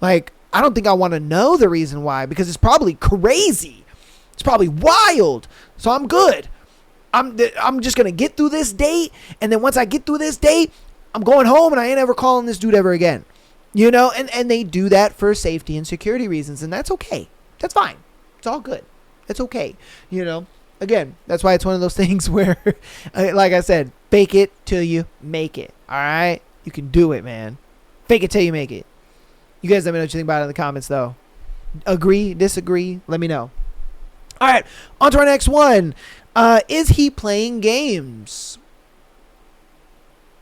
Like, I don't think I want to know the reason why, because it's probably crazy. It's probably wild. So I'm good. I'm just going to get through this date. And then once I get through this date, I'm going home and I ain't ever calling this dude ever again. You know, and they do that for safety and security reasons. And that's okay. That's fine. It's all good. It's okay. You know, again, that's why it's one of those things where, like I said, fake it till you make it. All right. You can do it, man. Fake it till you make it. You guys let me know what you think about it in the comments, though. Agree? Disagree? Let me know. All right. On to our next one. Is he playing games?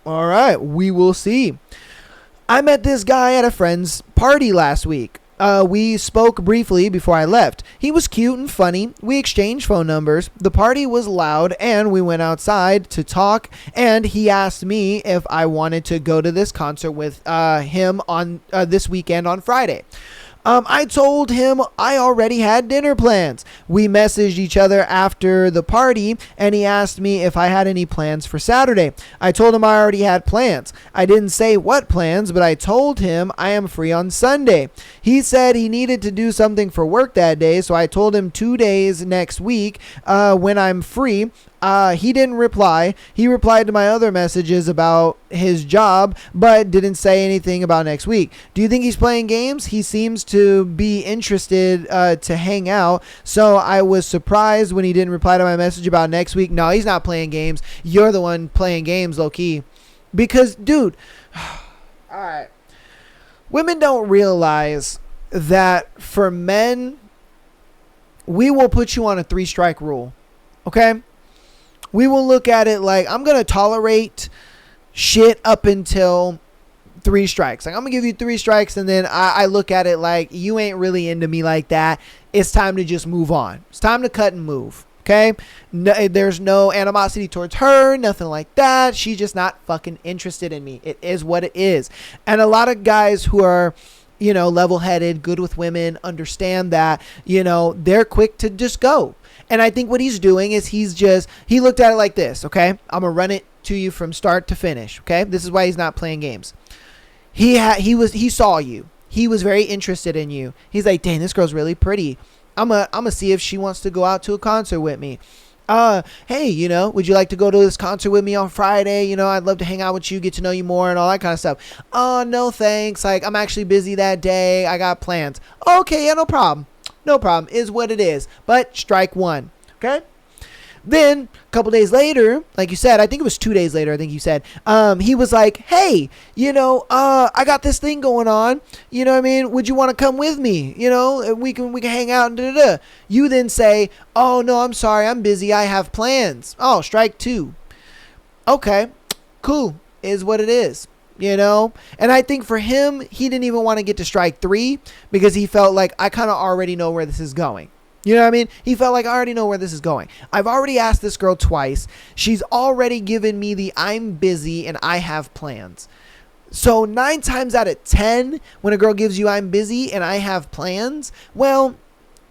All right. We will see. I met this guy at a friend's party last week. We spoke briefly before I left. He was cute and funny. We exchanged phone numbers. The party was loud, and we went outside to talk, and he asked me if I wanted to go to this concert with him on this weekend on Friday. I told him I already had dinner plans. We messaged each other after the party, and he asked me if I had any plans for Saturday. I told him I already had plans. I didn't say what plans, but I told him I am free on Sunday. He said he needed to do something for work that day, so I told him 2 days next week when I'm free. He didn't reply. He replied to my other messages about his job, but didn't say anything about next week. Do you think he's playing games? He seems to be interested to hang out, so I was surprised when he didn't reply to my message about next week. No, he's not playing games. You're the one playing games, low-key. Because, dude, all right. Women don't realize that for men, we will put you on a 3-strike rule. Okay? We will look at it like, I'm going to tolerate shit up until 3 strikes. Like, I'm going to give you 3 strikes, and then I look at it like, you ain't really into me like that. It's time to just move on. It's time to cut and move. Okay? No, there's no animosity towards her, nothing like that. She's just not fucking interested in me. It is what it is. And a lot of guys who are, level-headed, good with women, understand that, they're quick to just go. And I think what he's doing is he looked at it like this, okay? I'm going to run it to you from start to finish, okay? This is why he's not playing games. He saw you. He was very interested in you. He's like, dang, this girl's really pretty. I'm gonna see if she wants to go out to a concert with me. Hey, would you like to go to this concert with me on Friday? I'd love to hang out with you, get to know you more, and all that kind of stuff. Oh, no thanks. Like, I'm actually busy that day. I got plans. Okay, yeah, no problem. No problem. Is what it is. But strike one. Okay? Then, a couple days later, like you said, I think it was 2 days later, I think you said, he was like, hey, I got this thing going on. You know what I mean? Would you want to come with me? We can hang out and da-da-da. You then say, oh, no, I'm sorry. I'm busy. I have plans. Oh, strike 2. Okay, cool. Is what it is. And I think for him, he didn't even want to get to strike 3 because he felt like, I kind of already know where this is going. You know what I mean? He felt like, I already know where this is going. I've already asked this girl twice. She's already given me the I'm busy and I have plans. So 9 times out of 10, when a girl gives you I'm busy and I have plans, well,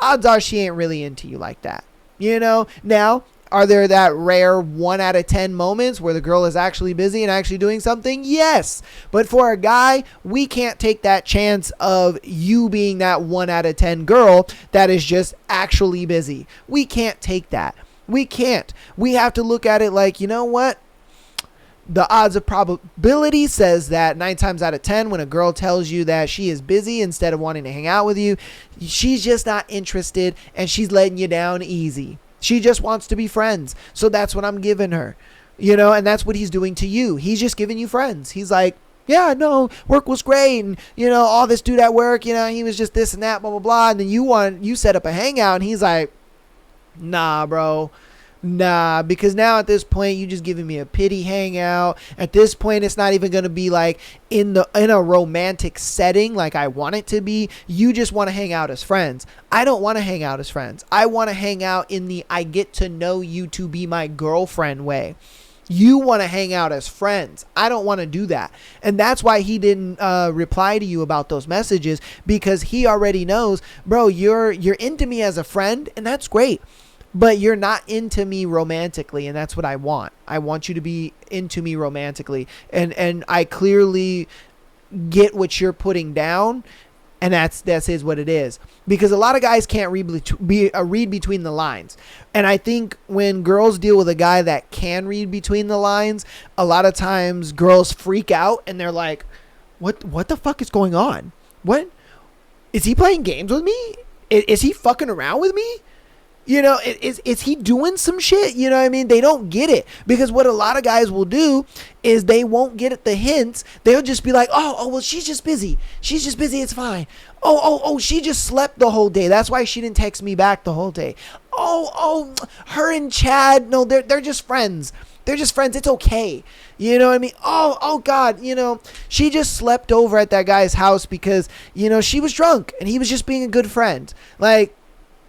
odds are she ain't really into you like that. Now, are there that rare 1 out of 10 moments where the girl is actually busy and actually doing something? Yes. But for a guy, we can't take that chance of you being that 1 out of 10 girl that is just actually busy. We can't take that. We can't. We have to look at it like, you know what? The odds of probability says that 9 times out of 10, when a girl tells you that she is busy instead of wanting to hang out with you, she's just not interested and she's letting you down easy. She just wants to be friends. So that's what I'm giving her, and that's what he's doing to you. He's just giving you friends. He's like, yeah, no, work was great. And, all this dude at work, he was just this and that, blah, blah, blah. And then you set up a hangout and he's like, nah, bro. Nah, because now at this point, you just giving me a pity hangout. At this point, it's not even going to be like in a romantic setting like I want it to be. You just want to hang out as friends. I don't want to hang out as friends. I want to hang out in the I get to know you to be my girlfriend way. You want to hang out as friends. I don't want to do that. And that's why he didn't reply to you about those messages, because he already knows, bro, you're into me as a friend, and that's great. But you're not into me romantically, and that's what I want. I want you to be into me romantically. And I clearly get what you're putting down, and that's what it is. Because a lot of guys can't read between the lines. And I think when girls deal with a guy that can read between the lines, a lot of times girls freak out, and they're like, what the fuck is going on? What? Is he playing games with me? Is he fucking around with me? Is he doing some shit? You know what I mean? They don't get it, because what a lot of guys will do is they won't get at the hints. They'll just be like, oh, well, she's just busy. She's just busy. It's fine. Oh, she just slept the whole day. That's why she didn't text me back the whole day. Oh, her and Chad, no, they're just friends. They're just friends. It's okay. You know what I mean? Oh God, she just slept over at that guy's house because, she was drunk and he was just being a good friend. Like,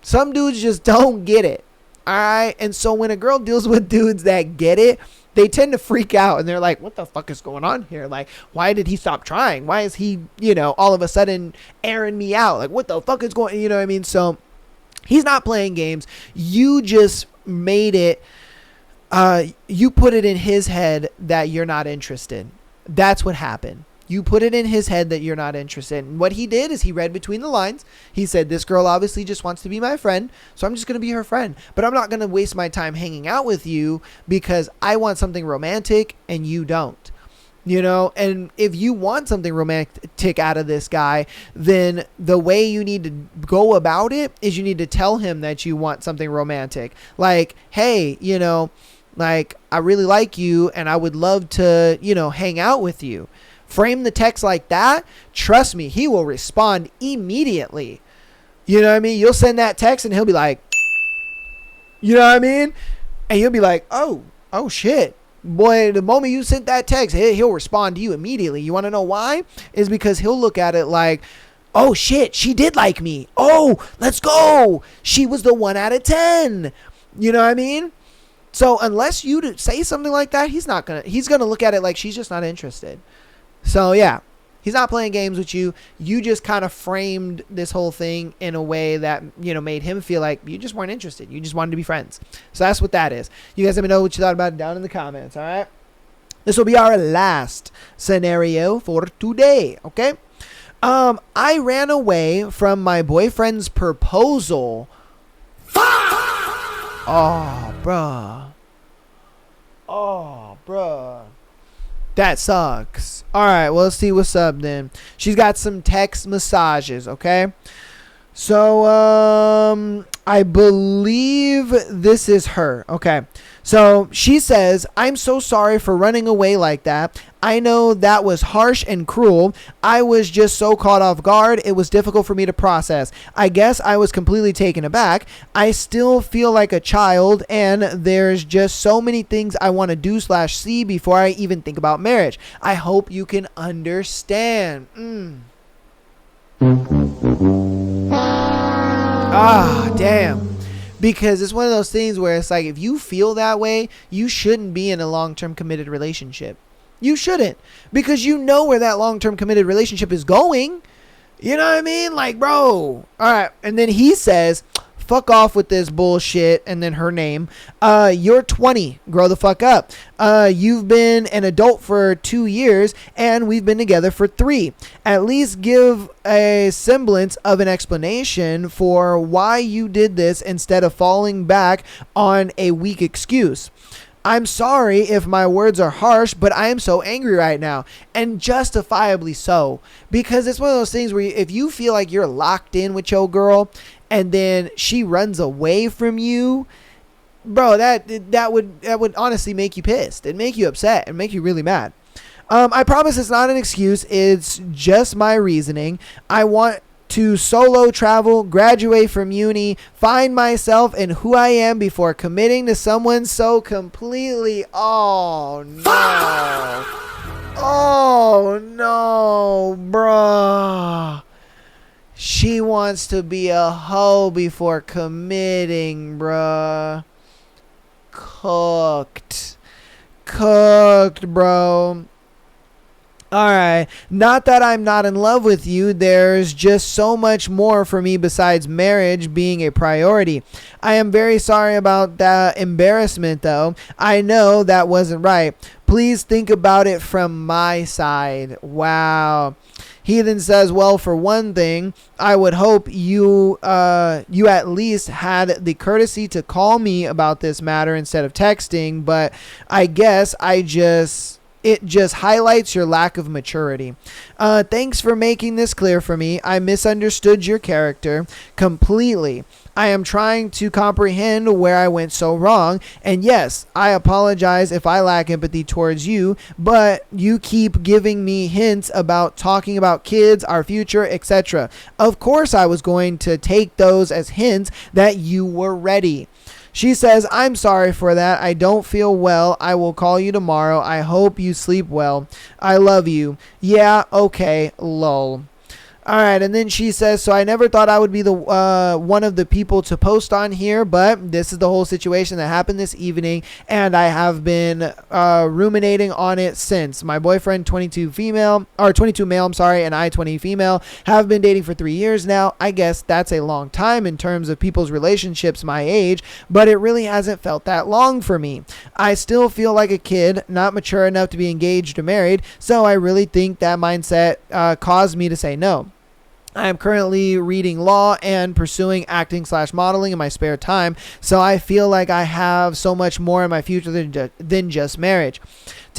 some dudes just don't get it. All right. And so when a girl deals with dudes that get it, they tend to freak out and they're like, what the fuck is going on here? Like, why did he stop trying? Why is he, all of a sudden airing me out? Like, what the fuck is going, you know what I mean? So he's not playing games. You just made it, you put it in his head that you're not interested. That's what happened. You put it in his head that you're not interested. And what he did is he read between the lines. He said, this girl obviously just wants to be my friend, so I'm just going to be her friend. But I'm not going to waste my time hanging out with you because I want something romantic and you don't. And if you want something romantic out of this guy, then the way you need to go about it is you need to tell him that you want something romantic. Like, hey, Like, I really like you and I would love to, hang out with you. Frame the text like that. Trust me, he will respond immediately. You know what I mean? You'll send that text and he'll be like, you know what I mean? And you'll be like, oh shit. Boy, the moment you sent that text, he'll respond to you immediately. You want to know why? Is because he'll look at it like, oh shit, she did like me. Oh, let's go. She was the 1 out of 10. You know what I mean? So unless you say something like that, he's going to look at it like she's just not interested. So yeah, he's not playing games with you. You just kind of framed this whole thing in a way that, made him feel like you just weren't interested. You just wanted to be friends. So that's what that is. You guys let me know what you thought about it down in the comments. All right. This will be our last scenario for today. Okay. I ran away from my boyfriend's proposal. Oh, bruh. That sucks. All right, well, let's see what's up then. She's got some text massages, okay? So, I believe this is her. Okay. So she says, I'm so sorry for running away like that. I know that was harsh and cruel. I was just so caught off guard. It was difficult for me to process. I guess I was completely taken aback. I still feel like a child, and there's just so many things I want to do / see before I even think about marriage. I hope you can understand. Ah, damn. Because it's one of those things where it's like, if you feel that way, you shouldn't be in a long-term committed relationship. You shouldn't. Because you know where that long-term committed relationship is going. You know what I mean? Like, bro. All right. And then he says, fuck off with this bullshit. And then her name. You're 20. Grow the fuck up. You've been an adult for 2 years and we've been together for 3. At least give a semblance of an explanation for why you did this instead of falling back on a weak excuse. I'm sorry if my words are harsh, but I am so angry right now, and justifiably so, because it's one of those things where if you feel like you're locked in with your girl and then she runs away from you, bro, that would honestly make you pissed. It'd make you upset and make you really mad. I promise it's not an excuse. It's just my reasoning. I want to solo travel, graduate from uni, find myself and who I am before committing to someone so completely. Oh no. Oh no, bruh. She wants to be a hoe before committing, bruh. Cooked, bro. Alright, not that I'm not in love with you, there's just so much more for me besides marriage being a priority. I am very sorry about that embarrassment though. I know that wasn't right. Please think about it from my side. Wow. He then says, well, for one thing, I would hope you at least had the courtesy to call me about this matter instead of texting, but I guess it just highlights your lack of maturity. Thanks for making this clear for me. I misunderstood your character completely. I am trying to comprehend where I went so wrong. And yes, I apologize if I lack empathy towards you, but you keep giving me hints about talking about kids, our future, etc. Of course, I was going to take those as hints that you were ready. She says, I'm sorry for that. I don't feel well. I will call you tomorrow. I hope you sleep well. I love you. Yeah, okay, lol. All right, and then she says, so I never thought I would be the one of the people to post on here, but this is the whole situation that happened this evening, and I have been ruminating on it since. My boyfriend, 22 male, and I, 20 female, have been dating for 3 years now. I guess that's a long time in terms of people's relationships my age, but it really hasn't felt that long for me. I still feel like a kid, not mature enough to be engaged or married, so I really think that mindset caused me to say no. I am currently reading law and pursuing acting / modeling in my spare time, so I feel like I have so much more in my future than just marriage.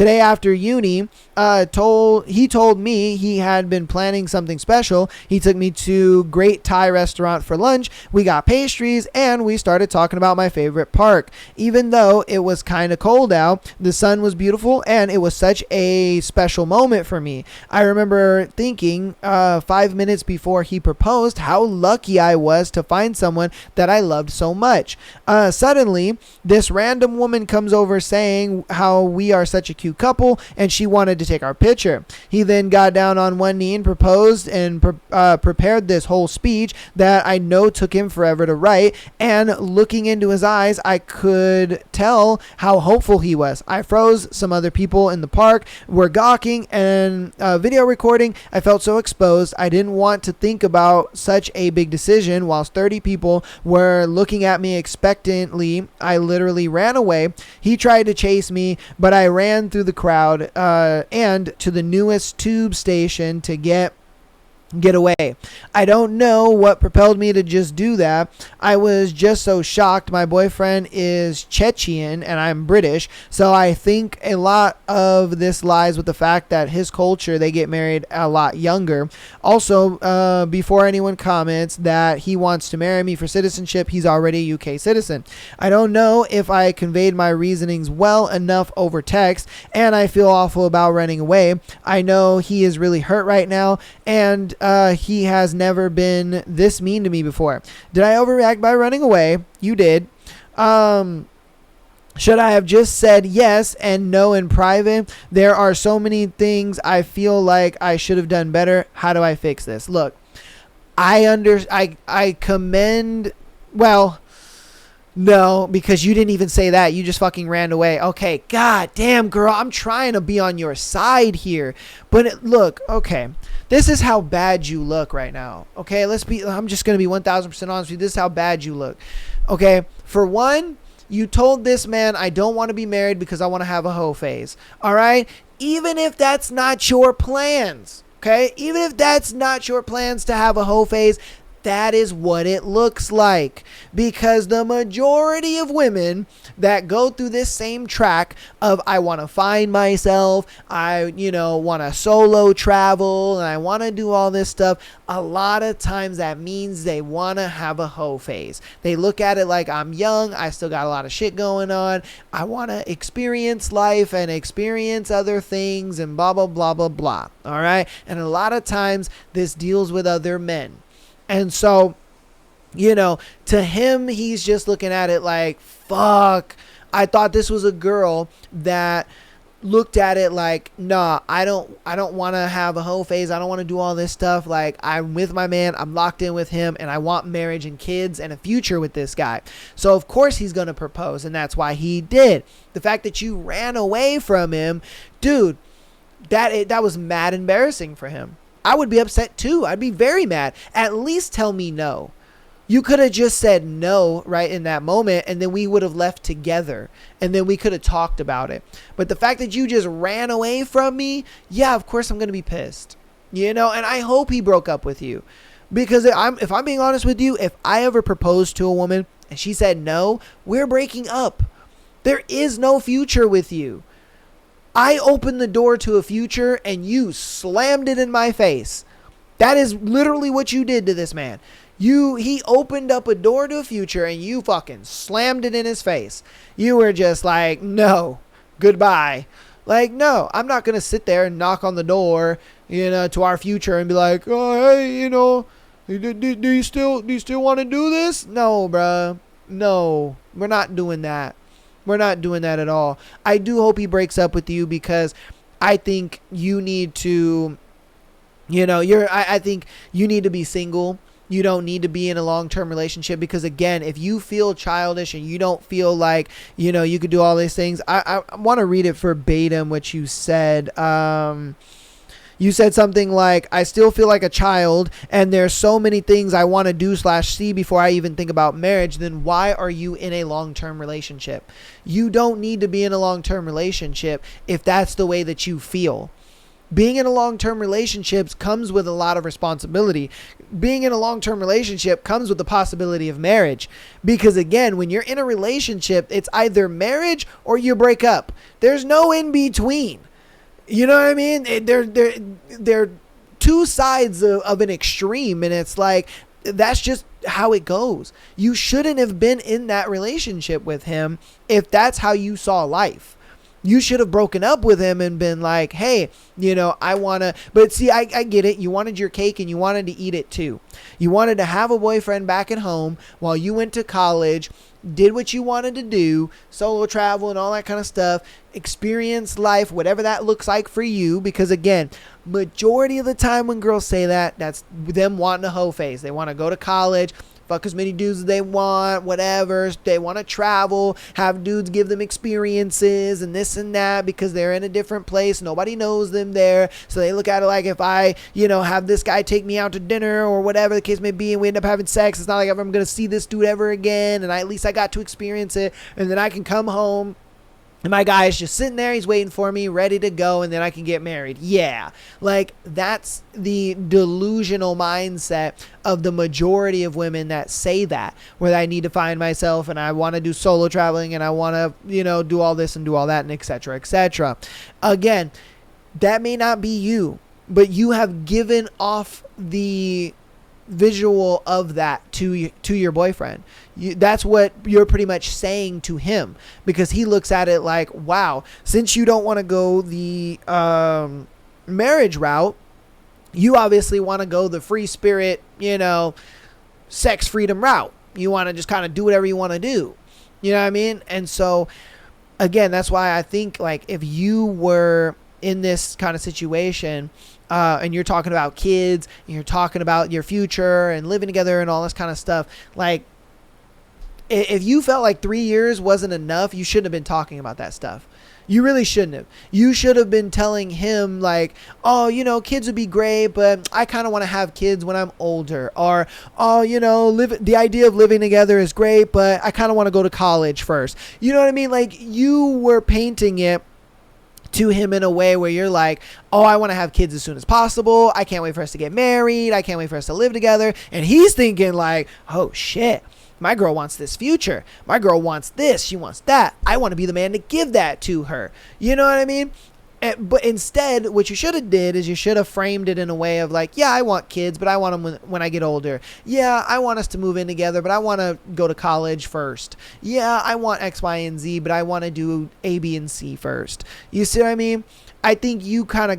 Today after uni, he told me he had been planning something special. He took me to great Thai restaurant for lunch. We got pastries and we started talking about my favorite park. Even though it was kind of cold out, the sun was beautiful and it was such a special moment for me. I remember thinking 5 minutes before he proposed how lucky I was to find someone that I loved so much. Suddenly, this random woman comes over saying how we are such a cute couple and she wanted to take our picture. He then got down on one knee and proposed and prepared this whole speech that I know took him forever to write, and looking into his eyes I could tell how hopeful he was. I froze. Some other people in the park were gawking and video recording. I felt so exposed. I didn't want to think about such a big decision whilst 30 people were looking at me expectantly. I literally ran away. He tried to chase me, but I ran through the crowd and to the newest tube station to get away. I don't know what propelled me to just do that. I was just so shocked. My boyfriend is Chechen and I'm British, so I think a lot of this lies with the fact that his culture, they get married a lot younger. Also, before anyone comments that he wants to marry me for citizenship, he's already a UK citizen. I don't know if I conveyed my reasonings well enough over text, and I feel awful about running away. I know he is really hurt right now, and he has never been this mean to me before. Did I overreact by running away? You did. Should I have just said yes and no in private? There are so many things I feel like I should have done better. How do I fix this? Look, I commend, well, no, because you didn't even say that. You just fucking ran away. Okay, god damn, girl, I'm trying to be on your side here. But look, okay, this is how bad you look right now. Okay, I'm just going to be 1,000% honest with you. This is how bad you look. Okay, for one, you told this man, I don't want to be married because I want to have a hoe phase. All right, even if that's not your plans. Okay, even if that's not your plans to have a hoe phase, that is what it looks like, because the majority of women that go through this same track of I want to find myself, I want to solo travel, and I want to do all this stuff, a lot of times that means they want to have a hoe phase. They look at it like, I'm young, I still got a lot of shit going on, I want to experience life and experience other things and blah blah blah blah blah. All right, and a lot of times this deals with other men. And so, to him, he's just looking at it like, fuck, I thought this was a girl that looked at it like, nah, I don't want to have a hoe phase. I don't want to do all this stuff. Like, I'm with my man. I'm locked in with him and I want marriage and kids and a future with this guy. So of course he's going to propose. And that's why he did. The fact that you ran away from him, dude, that was mad embarrassing for him. I would be upset too. I'd be very mad. At least tell me no. You could have just said no right in that moment, and then we would have left together, and then we could have talked about it. But the fact that you just ran away from me, yeah, of course I'm going to be pissed. And I hope he broke up with you. Because if I'm being honest with you, if I ever proposed to a woman and she said no, we're breaking up. There is no future with you. I opened the door to a future and you slammed it in my face. That is literally what you did to this man. He opened up a door to a future and you fucking slammed it in his face. You were just like, no, goodbye. Like, no, I'm not going to sit there and knock on the door, to our future and be like, oh, hey, do you still want to do this? No, bruh. No, we're not doing that. We're not doing that at all. I do hope he breaks up with you, because I think you need to, I think you need to be single. You don't need to be in a long-term relationship, because again, if you feel childish and you don't feel like, you could do all these things, I want to read it verbatim, what you said. You said something like, I still feel like a child and there's so many things I want to do /see before I even think about marriage. Then why are you in a long-term relationship? You don't need to be in a long-term relationship if that's the way that you feel. being in a long-term relationship comes with a lot of responsibility. Being in a long-term relationship comes with the possibility of marriage. Because again, when you're in a relationship, it's either marriage or you break up. There's no in between. You know what I mean? They're two sides of an extreme, and it's like, that's just how it goes. You shouldn't have been in that relationship with him if that's how you saw life. You should have broken up with him and been like, hey, I want to. But see, I get it. You wanted your cake and you wanted to eat it too. You wanted to have a boyfriend back at home while you went to college, did what you wanted to do, solo travel and all that kind of stuff, experience life, whatever that looks like for you. Because again, majority of the time when girls say that, that's them wanting a hoe phase. They want to go to college, fuck as many dudes as they want, whatever. They want to travel, have dudes give them experiences and this and that because they're in a different place. Nobody knows them there. So they look at it like, if I, have this guy take me out to dinner or whatever the case may be, and we end up having sex, it's not like I'm going to see this dude ever again. And at least I got to experience it. And then I can come home and my guy is just sitting there. He's waiting for me, ready to go, and then I can get married. Yeah. Like, that's the delusional mindset of the majority of women that say that, where I need to find myself and I want to do solo traveling and I want to, do all this and do all that and et cetera, et cetera. Again, that may not be you, but you have given off the visual of that to your boyfriend. That's what you're pretty much saying to him, because he looks at it like, wow, since you don't want to go the marriage route, you obviously want to go the free spirit, sex freedom route. You want to just kind of do whatever you want to do. You know what I mean? And so again, that's why I think, like, if you were in this kind of situation, and you're talking about kids, and you're talking about your future and living together and all this kind of stuff, like, if you felt like 3 years wasn't enough, you shouldn't have been talking about that stuff. You really shouldn't have. You should have been telling him, like, oh, kids would be great, but I kind of want to have kids when I'm older. Or, oh, the idea of living together is great, but I kind of want to go to college first. You know what I mean? Like, you were painting it to him in a way where you're like, oh, I want to have kids as soon as possible. I can't wait for us to get married. I can't wait for us to live together. And he's thinking like, oh shit, my girl wants this future. My girl wants this. She wants that. I want to be the man to give that to her. You know what I mean? But instead, what you should have did is you should have framed it in a way of like, yeah, I want kids, but I want them when I get older. Yeah, I want us to move in together, but I want to go to college first. Yeah, I want X, Y, and Z, but I want to do A, B, and C first. You see what I mean? I think you kind of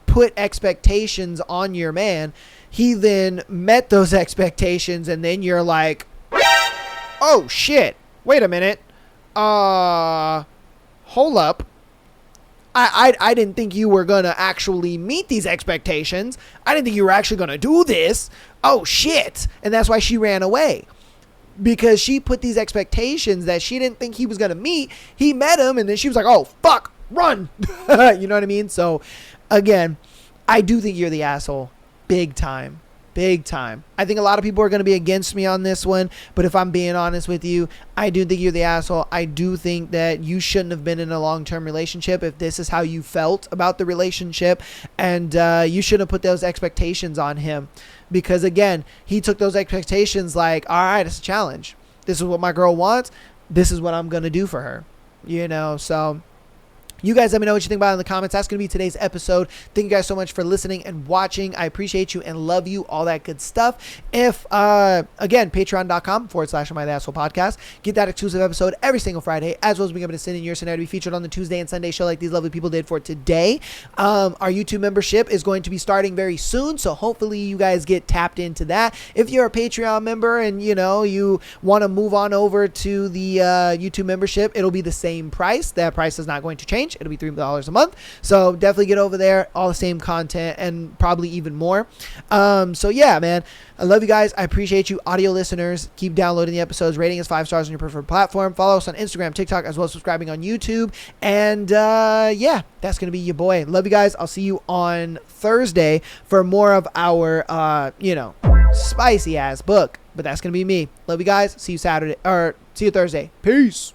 put expectations on your man. He then met those expectations, and then you're like, oh, shit. Wait a minute. Hold up. I didn't think you were going to actually meet these expectations. I didn't think you were actually going to do this. Oh, shit. And that's why she ran away. Because she put these expectations that she didn't think he was going to meet. He met him, and then she was like, oh, fuck, run. You know what I mean? So, again, I do think you're the asshole. Big time. Big time. I think a lot of people are going to be against me on this one, but if I'm being honest with you, I do think you're the asshole. I do think that you shouldn't have been in a long-term relationship if this is how you felt about the relationship, and you shouldn't have put those expectations on him, because again, he took those expectations like, all right, it's a challenge. This is what my girl wants. This is what I'm going to do for her. So you guys let me know what you think about it in the comments. That's going to be today's episode. Thank you guys so much for listening and watching. I appreciate you and love you, all that good stuff. If, again, patreon.com/Am I the Asshole Podcast. Get that exclusive episode every single Friday, as well as being able to send in your scenario to be featured on the Tuesday and Sunday show like these lovely people did for today. Our YouTube membership is going to be starting very soon, so hopefully you guys get tapped into that. If you're a Patreon member and, you want to move on over to the YouTube membership, it'll be the same price. That price is not going to change. It'll be $3 a month. So definitely get over there. All the same content and probably even more. So yeah, man, I love you guys. I appreciate you, audio listeners. Keep downloading the episodes. Rating us 5 stars on your preferred platform. Follow us on Instagram, TikTok, as well as subscribing on YouTube. And yeah, that's going to be your boy. Love you guys. I'll see you on Thursday for more of our, spicy ass book. But that's going to be me. Love you guys. See you Thursday. Peace.